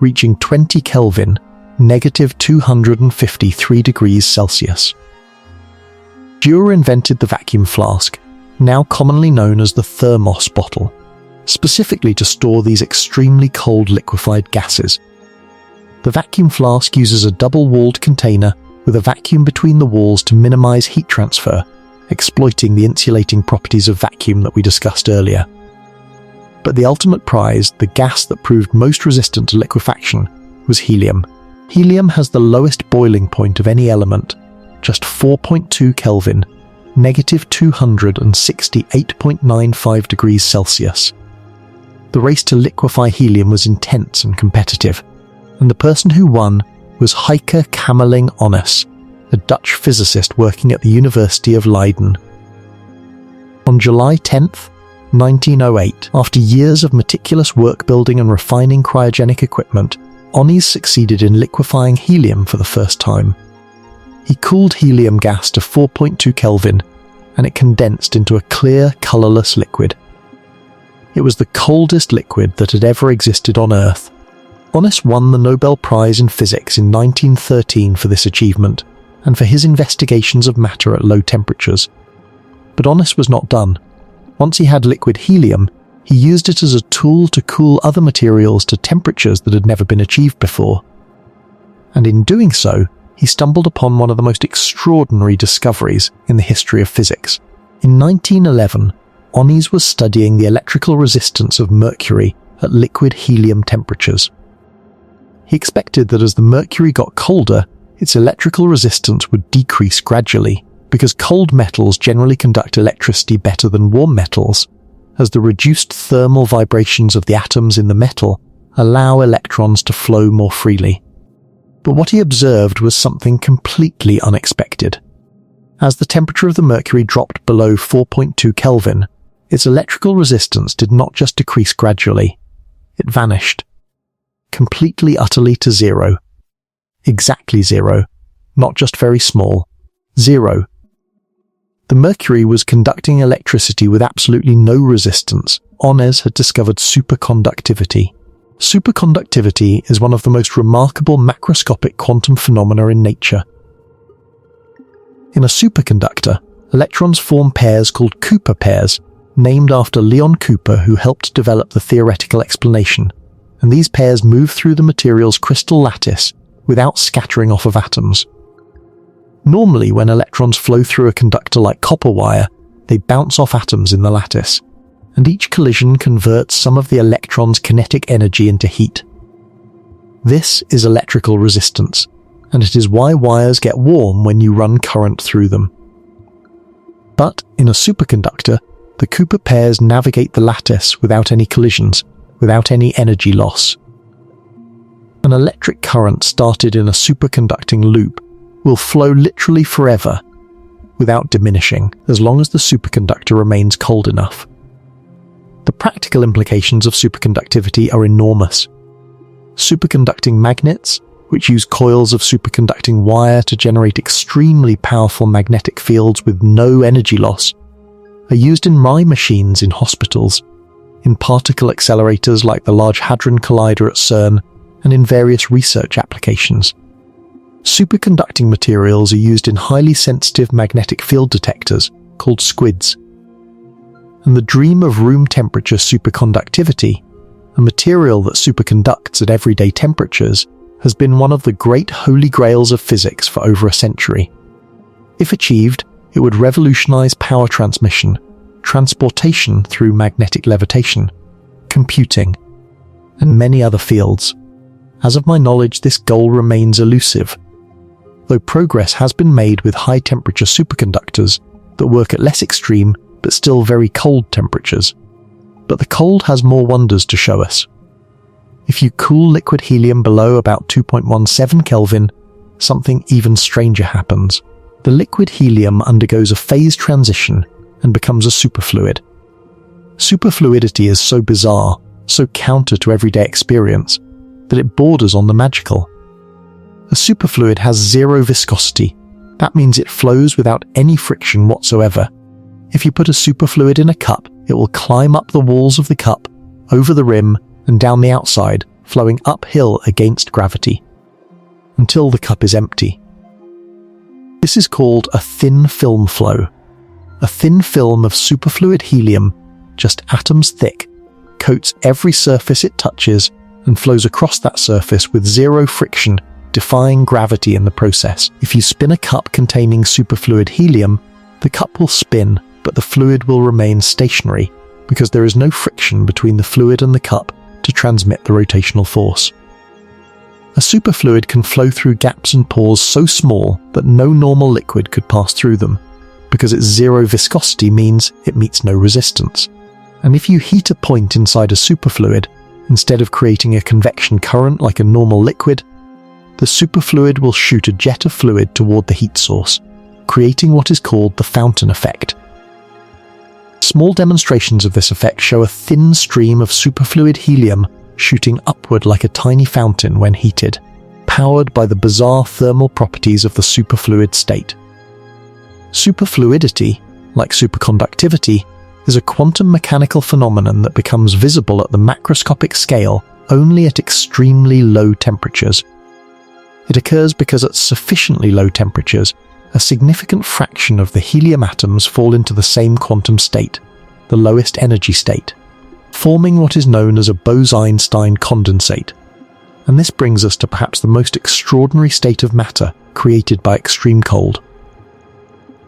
reaching 20 Kelvin, negative 253 degrees Celsius. Dewar invented the vacuum flask, now commonly known as the thermos bottle, specifically to store these extremely cold liquefied gases. The vacuum flask uses a double-walled container with a vacuum between the walls to minimize heat transfer, exploiting the insulating properties of vacuum that we discussed earlier. But the ultimate prize, the gas that proved most resistant to liquefaction, was helium. Helium has the lowest boiling point of any element, just 4.2 Kelvin, negative 268.95 degrees Celsius. The race to liquefy helium was intense and competitive, and the person who won was Heike Kamerlingh-Onnes, a Dutch physicist working at the University of Leiden. On July 10, 1908, after years of meticulous work building and refining cryogenic equipment, Onnes succeeded in liquefying helium for the first time. He cooled helium gas to 4.2 Kelvin, and it condensed into a clear, colourless liquid. It was the coldest liquid that had ever existed on Earth. Onnes won the Nobel Prize in Physics in 1913 for this achievement, and for his investigations of matter at low temperatures. But Onnes was not done. Once he had liquid helium, he used it as a tool to cool other materials to temperatures that had never been achieved before. And in doing so, he stumbled upon one of the most extraordinary discoveries in the history of physics. In 1911, Onnes was studying the electrical resistance of mercury at liquid helium temperatures. He expected that as the mercury got colder, its electrical resistance would decrease gradually, because cold metals generally conduct electricity better than warm metals, as the reduced thermal vibrations of the atoms in the metal allow electrons to flow more freely. But what he observed was something completely unexpected. As the temperature of the mercury dropped below 4.2 Kelvin, its electrical resistance did not just decrease gradually, it vanished. Completely, utterly to zero. Exactly zero. Not just very small. Zero. The mercury was conducting electricity with absolutely no resistance. Onnes had discovered superconductivity. Superconductivity is one of the most remarkable macroscopic quantum phenomena in nature. In a superconductor, electrons form pairs called Cooper pairs, named after Leon Cooper, who helped develop the theoretical explanation, and these pairs move through the material's crystal lattice without scattering off of atoms. Normally, when electrons flow through a conductor like copper wire, they bounce off atoms in the lattice, and each collision converts some of the electron's kinetic energy into heat. This is electrical resistance, and it is why wires get warm when you run current through them. But in a superconductor, the Cooper pairs navigate the lattice without any collisions, without any energy loss. An electric current started in a superconducting loop will flow literally forever, without diminishing, as long as the superconductor remains cold enough. The practical implications of superconductivity are enormous. Superconducting magnets, which use coils of superconducting wire to generate extremely powerful magnetic fields with no energy loss, are used in MRI machines in hospitals, in particle accelerators like the Large Hadron Collider at CERN, and in various research applications. Superconducting materials are used in highly sensitive magnetic field detectors called SQUIDs. And the dream of room temperature superconductivity, a material that superconducts at everyday temperatures, has been one of the great holy grails of physics for over a century. If achieved, it would revolutionize power transmission, transportation through magnetic levitation, computing, and many other fields. As of my knowledge, this goal remains elusive, though progress has been made with high-temperature superconductors that work at less extreme but still very cold temperatures. But the cold has more wonders to show us. If you cool liquid helium below about 2.17 Kelvin, something even stranger happens. The liquid helium undergoes a phase transition and becomes a superfluid. Superfluidity is so bizarre, so counter to everyday experience, that it borders on the magical. A superfluid has zero viscosity. That means it flows without any friction whatsoever. If you put a superfluid in a cup, it will climb up the walls of the cup, over the rim, and down the outside, flowing uphill against gravity, until the cup is empty. This is called a thin film flow. A thin film of superfluid helium, just atoms thick, coats every surface it touches and flows across that surface with zero friction, defying gravity in the process. If you spin a cup containing superfluid helium, the cup will spin, but the fluid will remain stationary because there is no friction between the fluid and the cup to transmit the rotational force. A superfluid can flow through gaps and pores so small that no normal liquid could pass through them, because its zero viscosity means it meets no resistance. And if you heat a point inside a superfluid, instead of creating a convection current like a normal liquid, the superfluid will shoot a jet of fluid toward the heat source, creating what is called the fountain effect. Small demonstrations of this effect show a thin stream of superfluid helium shooting upward like a tiny fountain when heated, powered by the bizarre thermal properties of the superfluid state. Superfluidity, like superconductivity, is a quantum mechanical phenomenon that becomes visible at the macroscopic scale only at extremely low temperatures. It occurs because at sufficiently low temperatures, a significant fraction of the helium atoms fall into the same quantum state, the lowest energy state, forming what is known as a Bose-Einstein condensate. And this brings us to perhaps the most extraordinary state of matter created by extreme cold.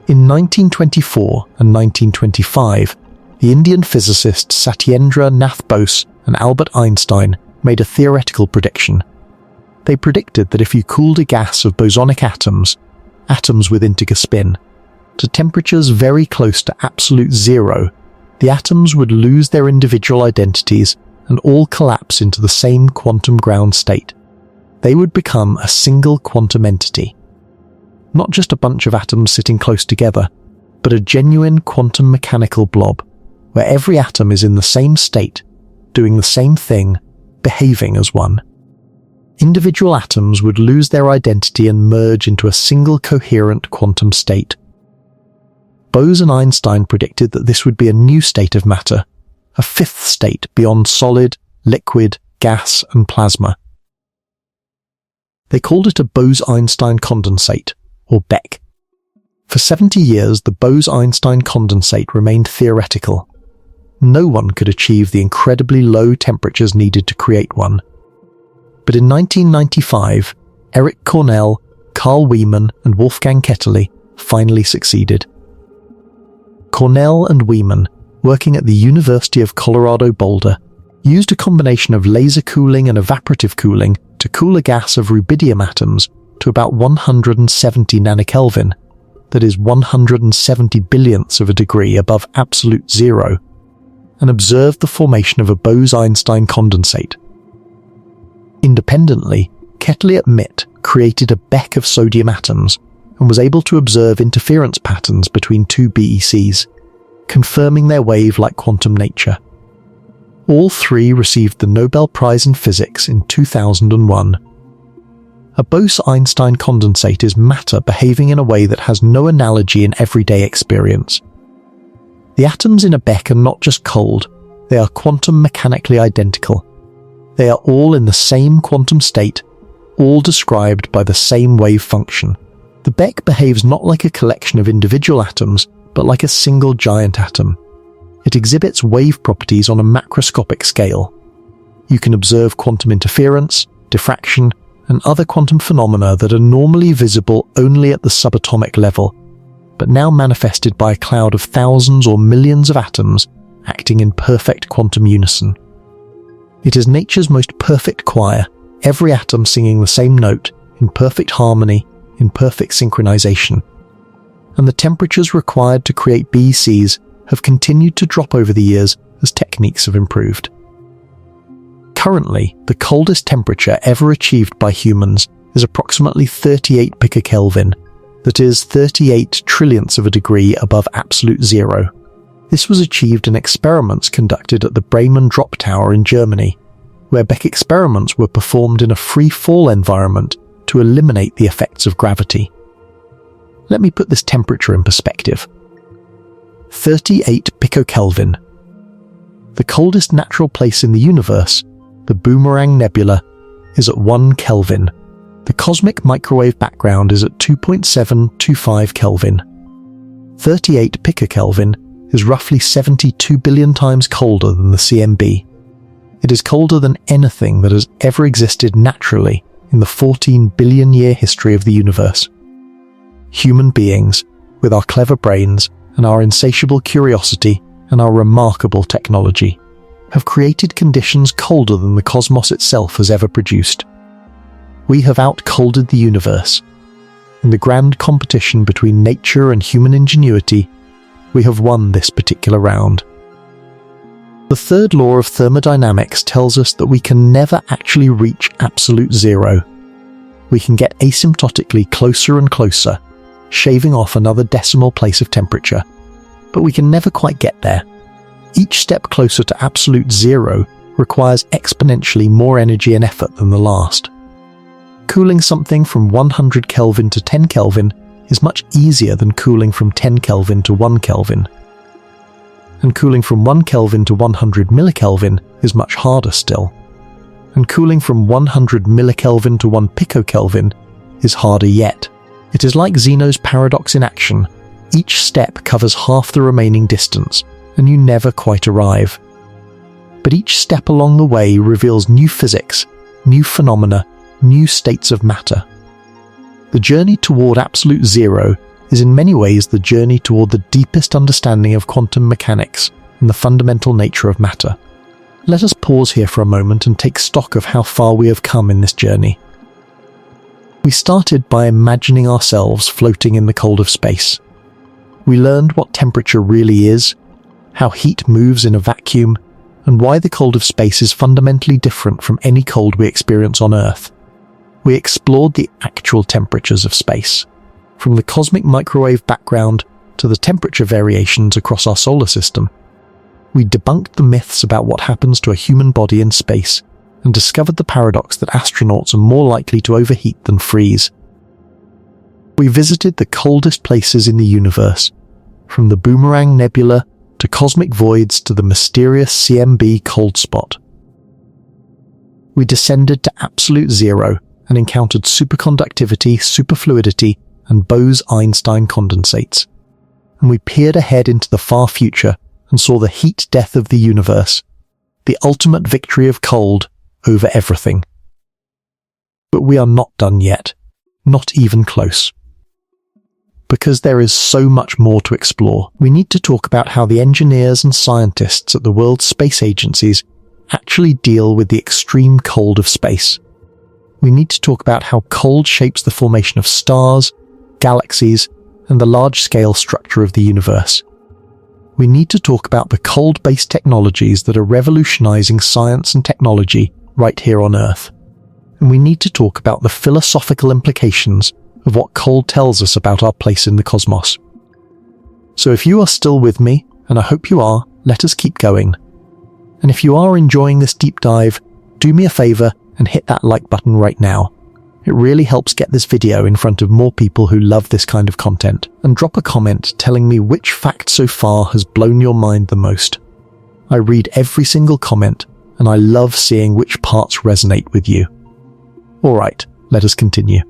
In 1924 and 1925, the Indian physicists Satyendra Nath Bose and Albert Einstein made a theoretical prediction. They predicted that if you cooled a gas of bosonic atoms, atoms with integer spin, to temperatures very close to absolute zero, the atoms would lose their individual identities and all collapse into the same quantum ground state. They would become a single quantum entity. Not just a bunch of atoms sitting close together, but a genuine quantum mechanical blob, where every atom is in the same state, doing the same thing, behaving as one. Individual atoms would lose their identity and merge into a single coherent quantum state. Bose and Einstein predicted that this would be a new state of matter, a fifth state beyond solid, liquid, gas, and plasma. They called it a Bose-Einstein condensate, or BEC. For 70 years, the Bose-Einstein condensate remained theoretical. No one could achieve the incredibly low temperatures needed to create one. But in 1995, Eric Cornell, Carl Wieman, and Wolfgang Ketterle finally succeeded. Cornell and Wieman, working at the University of Colorado Boulder, used a combination of laser cooling and evaporative cooling to cool a gas of rubidium atoms to about 170 nanokelvin, that is 170 billionths of a degree above absolute zero, and observed the formation of a Bose-Einstein condensate. Independently, Kettler-Mit created a beck of sodium atoms and was able to observe interference patterns between two BECs, confirming their wave-like quantum nature. All three received the Nobel Prize in Physics in 2001. A Bose-Einstein condensate is matter behaving in a way that has no analogy in everyday experience. The atoms in a beck are not just cold, they are quantum mechanically identical. They are all in the same quantum state, all described by the same wave function. The beck behaves not like a collection of individual atoms, but like a single giant atom. It exhibits wave properties on a macroscopic scale. You can observe quantum interference, diffraction, and other quantum phenomena that are normally visible only at the subatomic level, but now manifested by a cloud of thousands or millions of atoms acting in perfect quantum unison. It is nature's most perfect choir, every atom singing the same note, in perfect harmony, in perfect synchronization. And the temperatures required to create BECs have continued to drop over the years as techniques have improved. Currently, the coldest temperature ever achieved by humans is approximately 38 picokelvin, that is 38 trillionths of a degree above absolute zero. This was achieved in experiments conducted at the Bremen Drop Tower in Germany, where Beck experiments were performed in a free-fall environment to eliminate the effects of gravity. Let me put this temperature in perspective. 38 picokelvin. The coldest natural place in the universe, the Boomerang Nebula, is at 1 Kelvin. The cosmic microwave background is at 2.725 Kelvin. 38 picokelvin is roughly 72 billion times colder than the CMB. It is colder than anything that has ever existed naturally in the 14 billion year history of the universe. Human beings, with our clever brains and our insatiable curiosity and our remarkable technology, have created conditions colder than the cosmos itself has ever produced. We have out-colded the universe. In the grand competition between nature and human ingenuity, we have won this particular round. The third law of thermodynamics tells us that we can never actually reach absolute zero. We can get asymptotically closer and closer, shaving off another decimal place of temperature, but we can never quite get there. Each step closer to absolute zero requires exponentially more energy and effort than the last. Cooling something from 100 Kelvin to 10 Kelvin is much easier than cooling from 10 Kelvin to 1 Kelvin. And cooling from 1 Kelvin to 100 millikelvin is much harder still. And cooling from 100 millikelvin to 1 picokelvin is harder yet. It is like Zeno's paradox in action. Each step covers half the remaining distance, and you never quite arrive. But each step along the way reveals new physics, new phenomena, new states of matter. The journey toward absolute zero is in many ways the journey toward the deepest understanding of quantum mechanics and the fundamental nature of matter. Let us pause here for a moment and take stock of how far we have come in this journey. We started by imagining ourselves floating in the cold of space. We learned what temperature really is, how heat moves in a vacuum, and why the cold of space is fundamentally different from any cold we experience on Earth. We explored the actual temperatures of space, from the cosmic microwave background to the temperature variations across our solar system. We debunked the myths about what happens to a human body in space and discovered the paradox that astronauts are more likely to overheat than freeze. We visited the coldest places in the universe, from the Boomerang Nebula to cosmic voids to the mysterious CMB cold spot. We descended to absolute zero and encountered superconductivity, superfluidity, and Bose-Einstein condensates. And we peered ahead into the far future and saw the heat death of the universe, the ultimate victory of cold over everything. But we are not done yet, not even close. Because there is so much more to explore, we need to talk about how the engineers and scientists at the world's space agencies actually deal with the extreme cold of space. We need to talk about how cold shapes the formation of stars, galaxies, and the large-scale structure of the universe. We need to talk about the cold-based technologies that are revolutionizing science and technology right here on Earth. And we need to talk about the philosophical implications of what cold tells us about our place in the cosmos. So if you are still with me, and I hope you are, let us keep going. And if you are enjoying this deep dive, do me a favor and hit that like button right now. It really helps get this video in front of more people who love this kind of content. And drop a comment telling me which fact so far has blown your mind the most. I read every single comment, and I love seeing which parts resonate with you. Alright, let us continue.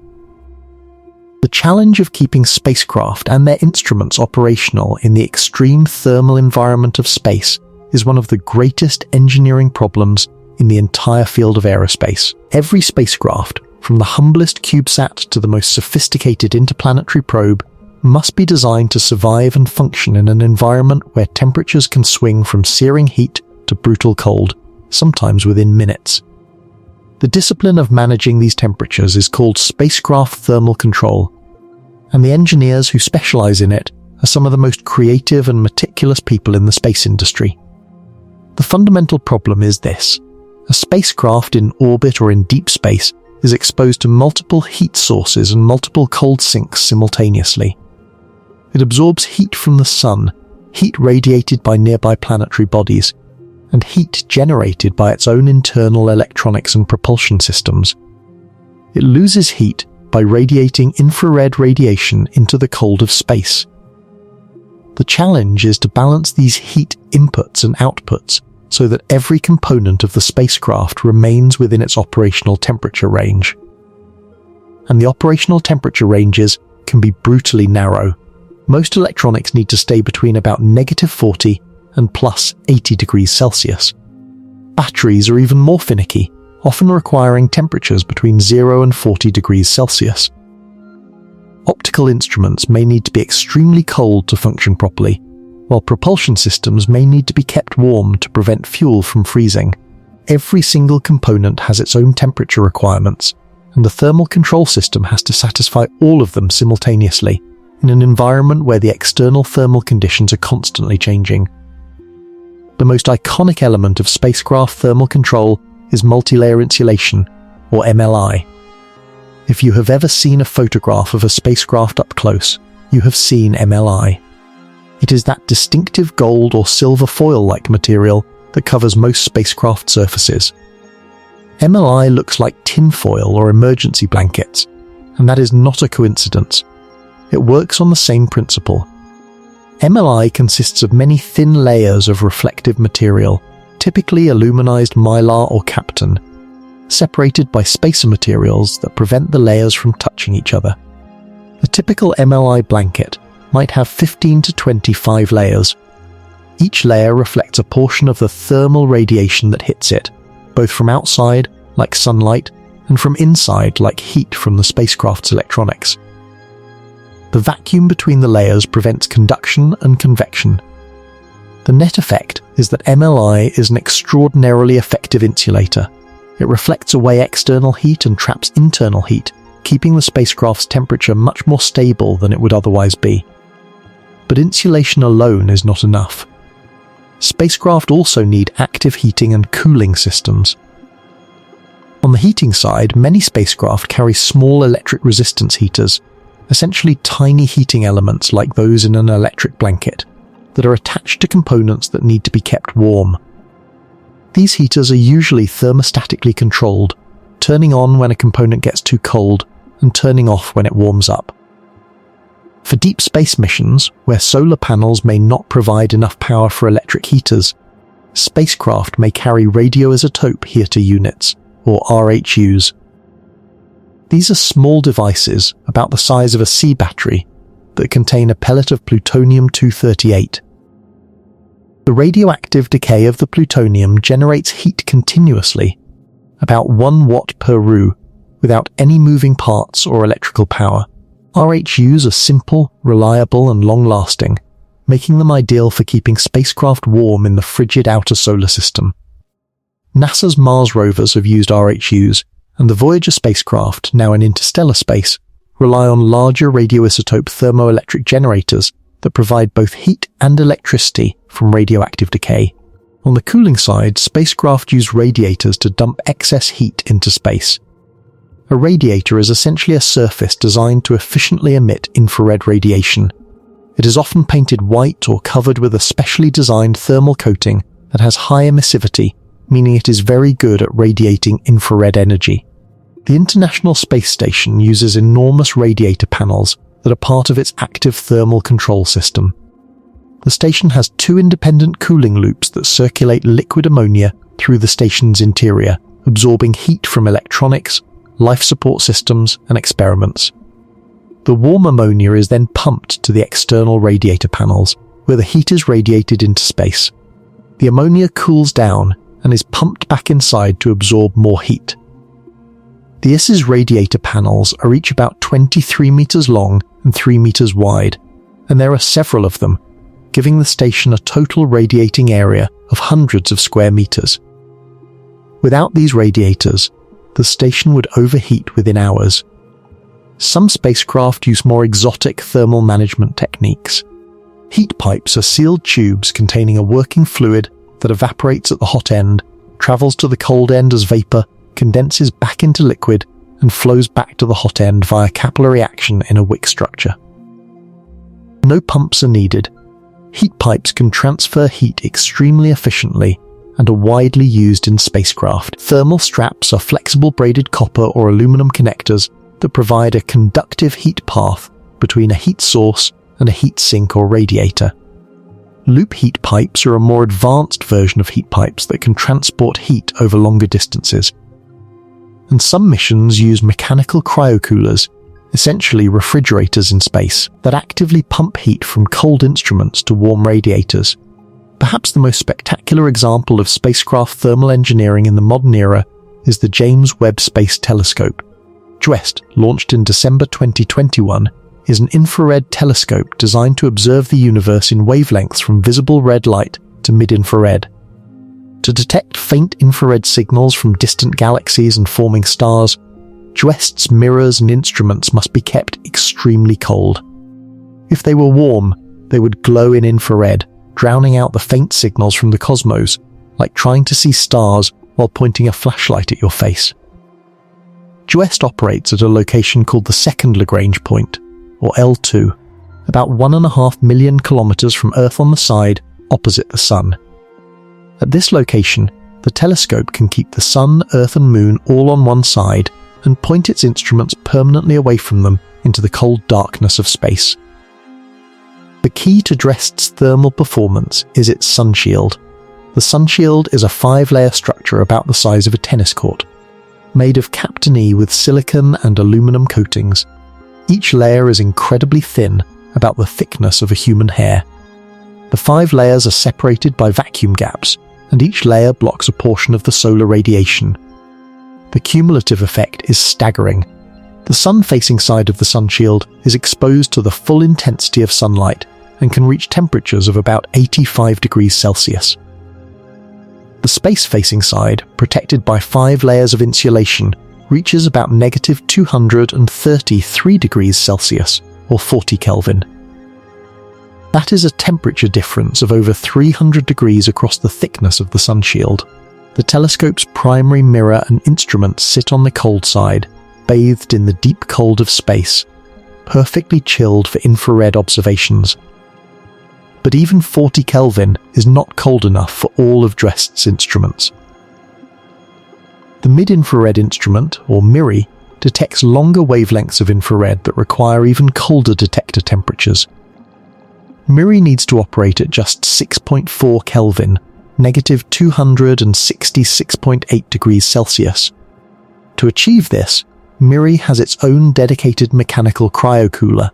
The challenge of keeping spacecraft and their instruments operational in the extreme thermal environment of space is one of the greatest engineering problems in the entire field of aerospace. Every spacecraft, from the humblest CubeSat to the most sophisticated interplanetary probe, must be designed to survive and function in an environment where temperatures can swing from searing heat to brutal cold, sometimes within minutes. The discipline of managing these temperatures is called spacecraft thermal control, and the engineers who specialize in it are some of the most creative and meticulous people in the space industry. The fundamental problem is this: a spacecraft in orbit or in deep space is exposed to multiple heat sources and multiple cold sinks simultaneously. It absorbs heat from the sun, heat radiated by nearby planetary bodies, and heat generated by its own internal electronics and propulsion systems. It loses heat by radiating infrared radiation into the cold of space. The challenge is to balance these heat inputs and outputs so that every component of the spacecraft remains within its operational temperature range. And the operational temperature ranges can be brutally narrow. Most electronics need to stay between about -40 and plus 80 degrees Celsius. Batteries are even more finicky, often requiring temperatures between 0 and 40 degrees Celsius. Optical instruments may need to be extremely cold to function properly, while propulsion systems may need to be kept warm to prevent fuel from freezing. Every single component has its own temperature requirements, and the thermal control system has to satisfy all of them simultaneously in an environment where the external thermal conditions are constantly changing. The most iconic element of spacecraft thermal control is multilayer insulation, or MLI. If you have ever seen a photograph of a spacecraft up close, you have seen MLI. It is that distinctive gold or silver foil-like material that covers most spacecraft surfaces. MLI looks like tinfoil or emergency blankets, and that is not a coincidence. It works on the same principle. MLI consists of many thin layers of reflective material, typically aluminized mylar or kapton, separated by spacer materials that prevent the layers from touching each other. A typical MLI blanket might have 15 to 25 layers. Each layer reflects a portion of the thermal radiation that hits it, both from outside, like sunlight, and from inside, like heat from the spacecraft's electronics. The vacuum between the layers prevents conduction and convection. The net effect is that MLI is an extraordinarily effective insulator. It reflects away external heat and traps internal heat, keeping the spacecraft's temperature much more stable than it would otherwise be. But insulation alone is not enough. Spacecraft also need active heating and cooling systems. On the heating side, many spacecraft carry small electric resistance heaters, essentially tiny heating elements like those in an electric blanket, that are attached to components that need to be kept warm. These heaters are usually thermostatically controlled, turning on when a component gets too cold and turning off when it warms up. For deep space missions, where solar panels may not provide enough power for electric heaters, spacecraft may carry radioisotope heater units, or RHUs. These are small devices about the size of a C battery that contain a pellet of plutonium-238. The radioactive decay of the plutonium generates heat continuously, about 1 watt per roux, without any moving parts or electrical power. RHUs are simple, reliable, and long-lasting, making them ideal for keeping spacecraft warm in the frigid outer solar system. NASA's Mars rovers have used RHUs, and the Voyager spacecraft, now in interstellar space, rely on larger radioisotope thermoelectric generators that provide both heat and electricity from radioactive decay. On the cooling side, spacecraft use radiators to dump excess heat into space. A radiator is essentially a surface designed to efficiently emit infrared radiation. It is often painted white or covered with a specially designed thermal coating that has high emissivity, meaning it is very good at radiating infrared energy. The International Space Station uses enormous radiator panels that are part of its active thermal control system. The station has 2 independent cooling loops that circulate liquid ammonia through the station's interior, absorbing heat from electronics, life support systems, and experiments. The warm ammonia is then pumped to the external radiator panels, where the heat is radiated into space. The ammonia cools down and is pumped back inside to absorb more heat. The ISS's radiator panels are each about 23 meters long and 3 meters wide, and there are several of them, giving the station a total radiating area of hundreds of square meters. Without these radiators, the station would overheat within hours. Some spacecraft use more exotic thermal management techniques. Heat pipes are sealed tubes containing a working fluid that evaporates at the hot end, travels to the cold end as vapor, condenses back into liquid, and flows back to the hot end via capillary action in a wick structure. No pumps are needed. Heat pipes can transfer heat extremely efficiently and are widely used in spacecraft. Thermal straps are flexible braided copper or aluminum connectors that provide a conductive heat path between a heat source and a heat sink or radiator. Loop heat pipes are a more advanced version of heat pipes that can transport heat over longer distances. And some missions use mechanical cryocoolers, essentially refrigerators in space, that actively pump heat from cold instruments to warm radiators. Perhaps the most spectacular example of spacecraft thermal engineering in the modern era is the James Webb Space Telescope. JWST, launched in December 2021, is an infrared telescope designed to observe the universe in wavelengths from visible red light to mid-infrared. To detect faint infrared signals from distant galaxies and forming stars, JWST's mirrors and instruments must be kept extremely cold. If they were warm, they would glow in infrared, drowning out the faint signals from the cosmos, like trying to see stars while pointing a flashlight at your face. JWST operates at a location called the second Lagrange point, or L2, about 1.5 million kilometers from Earth on the side opposite the Sun. At this location, the telescope can keep the Sun, Earth and Moon all on one side and point its instruments permanently away from them into the cold darkness of space. The key to JWST's thermal performance is its sunshield. The sunshield is a 5-layer structure about the size of a tennis court, made of Captain-E with silicon and aluminum coatings. Each layer is incredibly thin, about the thickness of a human hair. The 5 layers are separated by vacuum gaps, and each layer blocks a portion of the solar radiation. The cumulative effect is staggering. The sun-facing side of the sunshield is exposed to the full intensity of sunlight and can reach temperatures of about 85 degrees Celsius. The space-facing side, protected by 5 layers of insulation, reaches about negative 233 degrees Celsius, or 40 Kelvin. That is a temperature difference of over 300 degrees across the thickness of the sunshield. The telescope's primary mirror and instruments sit on the cold side, bathed in the deep cold of space, perfectly chilled for infrared observations. But even 40 Kelvin is not cold enough for all of JWST's instruments. The mid-infrared instrument, or MIRI, detects longer wavelengths of infrared that require even colder detector temperatures. MIRI needs to operate at just 6.4 Kelvin, negative 266.8 degrees Celsius. To achieve this, MIRI has its own dedicated mechanical cryocooler,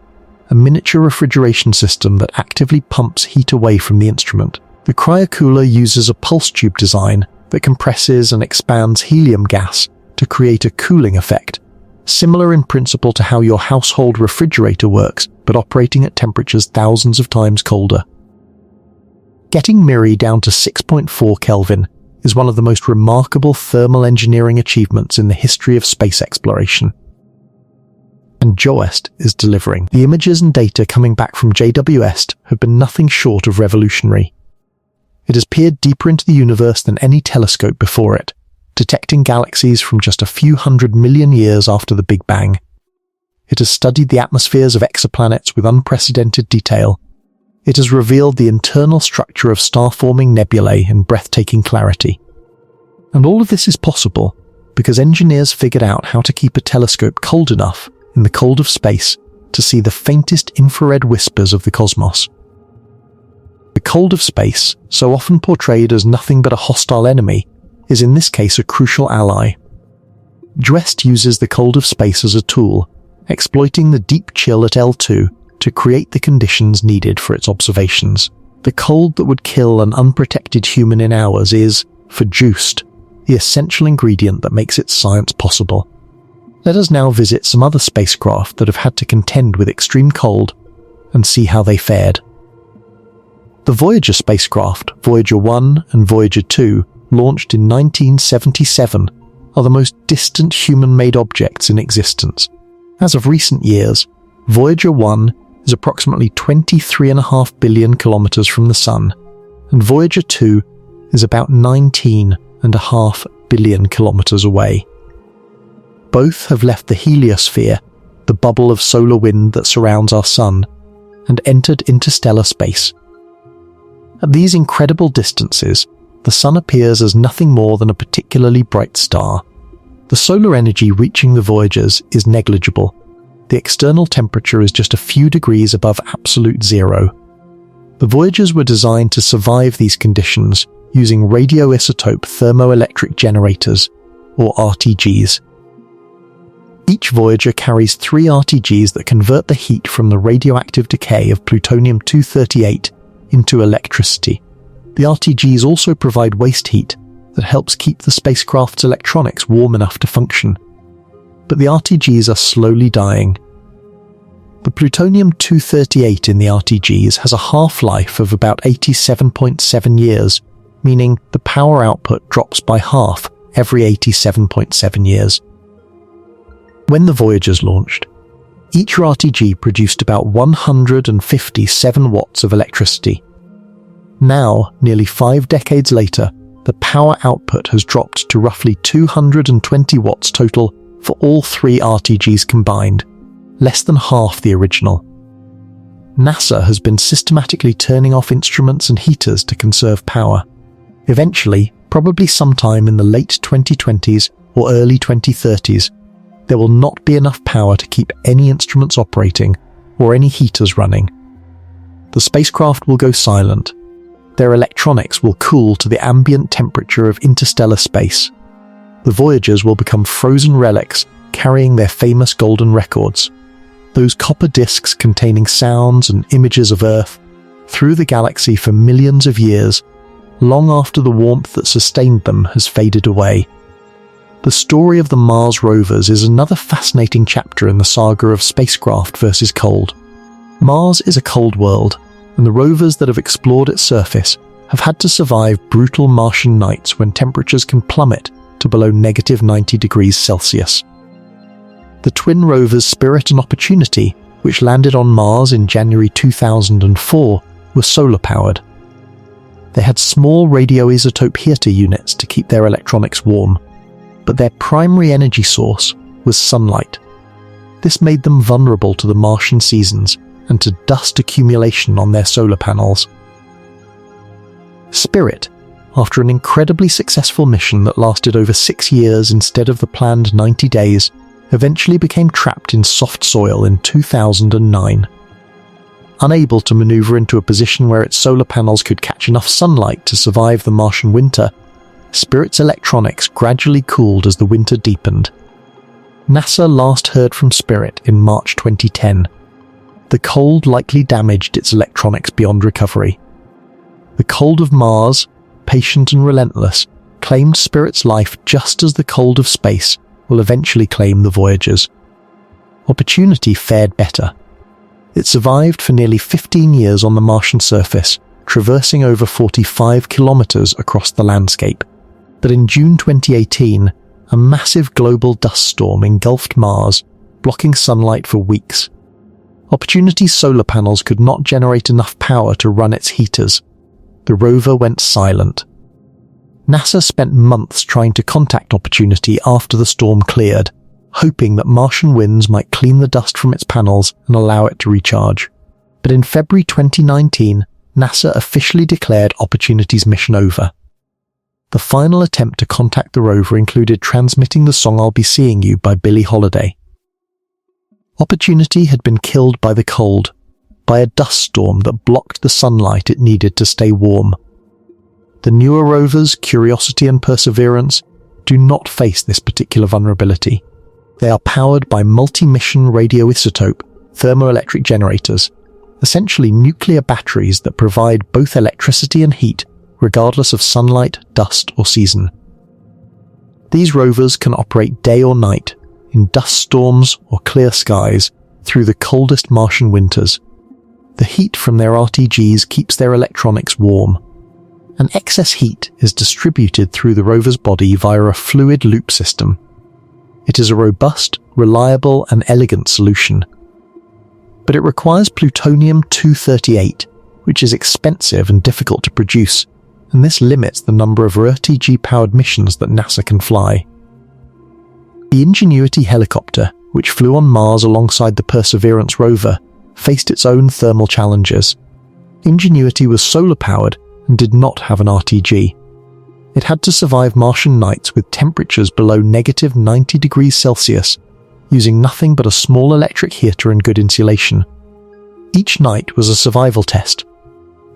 a miniature refrigeration system that actively pumps heat away from the instrument. The cryocooler uses a pulse tube design that compresses and expands helium gas to create a cooling effect, similar in principle to how your household refrigerator works, but operating at temperatures thousands of times colder. Getting MIRI down to 6.4 Kelvin is one of the most remarkable thermal engineering achievements in the history of space exploration. and JOEST is delivering. The images and data coming back from JWST have been nothing short of revolutionary. It has peered deeper into the universe than any telescope before it, detecting galaxies from just a few 100 million years after the Big Bang. It has studied the atmospheres of exoplanets with unprecedented detail. It has revealed the internal structure of star-forming nebulae in breathtaking clarity. And all of this is possible because engineers figured out how to keep a telescope cold enough in the cold of space to see the faintest infrared whispers of the cosmos. The cold of space, so often portrayed as nothing but a hostile enemy, is in this case a crucial ally. JWST uses the cold of space as a tool, exploiting the deep chill at L2 to create the conditions needed for its observations. The cold that would kill an unprotected human in hours is, for JWST, the essential ingredient that makes its science possible. Let us now visit some other spacecraft that have had to contend with extreme cold and see how they fared. The Voyager spacecraft, Voyager 1 and Voyager 2, launched in 1977, are the most distant human-made objects in existence. As of recent years, Voyager 1 is approximately 23.5 billion kilometers from the Sun, and Voyager 2 is about 19.5 billion kilometers away. Both have left the heliosphere, the bubble of solar wind that surrounds our Sun, and entered interstellar space. At these incredible distances, the Sun appears as nothing more than a particularly bright star. The solar energy reaching the Voyagers is negligible. The external temperature is just a few degrees above absolute zero. The Voyagers were designed to survive these conditions using radioisotope thermoelectric generators, or RTGs. Each Voyager carries 3 RTGs that convert the heat from the radioactive decay of plutonium-238 into electricity. The RTGs also provide waste heat that helps keep the spacecraft's electronics warm enough to function. But the RTGs are slowly dying. The plutonium-238 in the RTGs has a half-life of about 87.7 years, meaning the power output drops by half every 87.7 years. When the Voyagers launched, each RTG produced about 157 watts of electricity. Now, nearly 5 decades later, the power output has dropped to roughly 220 watts total for all 3 RTGs combined, less than half the original. NASA has been systematically turning off instruments and heaters to conserve power. Eventually, probably sometime in the late 2020s or early 2030s, there will not be enough power to keep any instruments operating or any heaters running. The spacecraft will go silent. Their electronics will cool to the ambient temperature of interstellar space. The Voyagers will become frozen relics carrying their famous golden records, those copper discs containing sounds and images of Earth, through the galaxy for millions of years, long after the warmth that sustained them has faded away. The story of the Mars rovers is another fascinating chapter in the saga of spacecraft versus cold. Mars is a cold world, and the rovers that have explored its surface have had to survive brutal Martian nights when temperatures can plummet to below -90 degrees Celsius. The twin rovers Spirit and Opportunity, which landed on Mars in January 2004, were solar-powered. They had small radioisotope heater units to keep their electronics warm, but their primary energy source was sunlight. This made them vulnerable to the Martian seasons and to dust accumulation on their solar panels. Spirit, after an incredibly successful mission that lasted over 6 years instead of the planned 90 days, eventually became trapped in soft soil in 2009. Unable to maneuver into a position where its solar panels could catch enough sunlight to survive the Martian winter, Spirit's electronics gradually cooled as the winter deepened. NASA last heard from Spirit in March 2010. The cold likely damaged its electronics beyond recovery. The cold of Mars, patient and relentless, claimed Spirit's life just as the cold of space will eventually claim the Voyagers. Opportunity fared better. It survived for nearly 15 years on the Martian surface, traversing over 45 kilometers across the landscape. But in June 2018, a massive global dust storm engulfed Mars, blocking sunlight for weeks. Opportunity's solar panels could not generate enough power to run its heaters. The rover went silent. NASA spent months trying to contact Opportunity after the storm cleared, hoping that Martian winds might clean the dust from its panels and allow it to recharge. But in February 2019, NASA officially declared Opportunity's mission over. The final attempt to contact the rover included transmitting the song I'll Be Seeing You by Billie Holiday. Opportunity had been killed by the cold, by a dust storm that blocked the sunlight it needed to stay warm. The newer rovers, Curiosity and Perseverance, do not face this particular vulnerability. They are powered by multi-mission radioisotope thermoelectric generators, essentially nuclear batteries that provide both electricity and heat regardless of sunlight, dust or season. These rovers can operate day or night, in dust storms or clear skies, through the coldest Martian winters. The heat from their RTGs keeps their electronics warm, and excess heat is distributed through the rover's body via a fluid loop system. It is a robust, reliable and elegant solution. But it requires plutonium-238, which is expensive and difficult to produce, and this limits the number of RTG-powered missions that NASA can fly. The Ingenuity helicopter, which flew on Mars alongside the Perseverance rover, faced its own thermal challenges. Ingenuity was solar-powered and did not have an RTG. It had to survive Martian nights with temperatures below -90 degrees Celsius, using nothing but a small electric heater and good insulation. Each night was a survival test.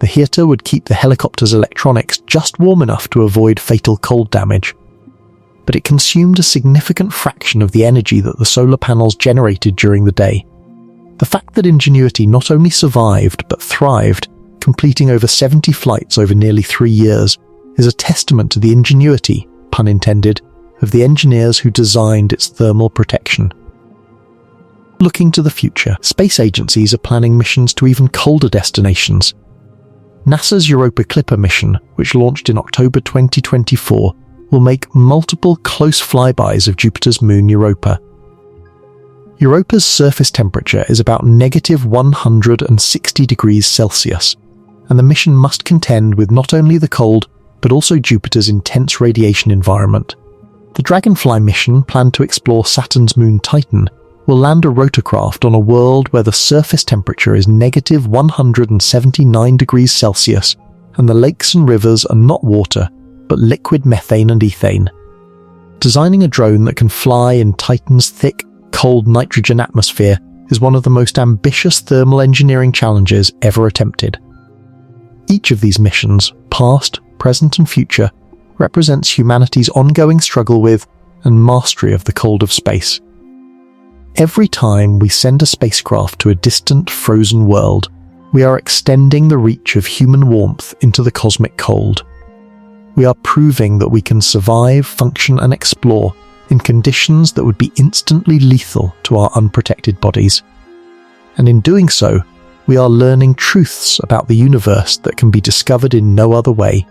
The heater would keep the helicopter's electronics just warm enough to avoid fatal cold damage. But it consumed a significant fraction of the energy that the solar panels generated during the day. The fact that Ingenuity not only survived but thrived, completing over 70 flights over nearly 3 years, is a testament to the ingenuity, pun intended, of the engineers who designed its thermal protection. Looking to the future, space agencies are planning missions to even colder destinations. NASA's Europa Clipper mission, which launched in October 2024, will make multiple close flybys of Jupiter's moon Europa. Europa's surface temperature is about -160 degrees Celsius, and the mission must contend with not only the cold, but also Jupiter's intense radiation environment. The Dragonfly mission, planned to explore Saturn's moon Titan, will land a rotorcraft on a world where the surface temperature is -179 degrees Celsius, and the lakes and rivers are not water, but liquid methane and ethane. Designing a drone that can fly in Titan's thick, cold nitrogen atmosphere is one of the most ambitious thermal engineering challenges ever attempted. Each of these missions, past, present and future, represents humanity's ongoing struggle with and mastery of the cold of space. Every time we send a spacecraft to a distant, frozen world, we are extending the reach of human warmth into the cosmic cold. We are proving that we can survive, function and explore in conditions that would be instantly lethal to our unprotected bodies. And in doing so, we are learning truths about the universe that can be discovered in no other way.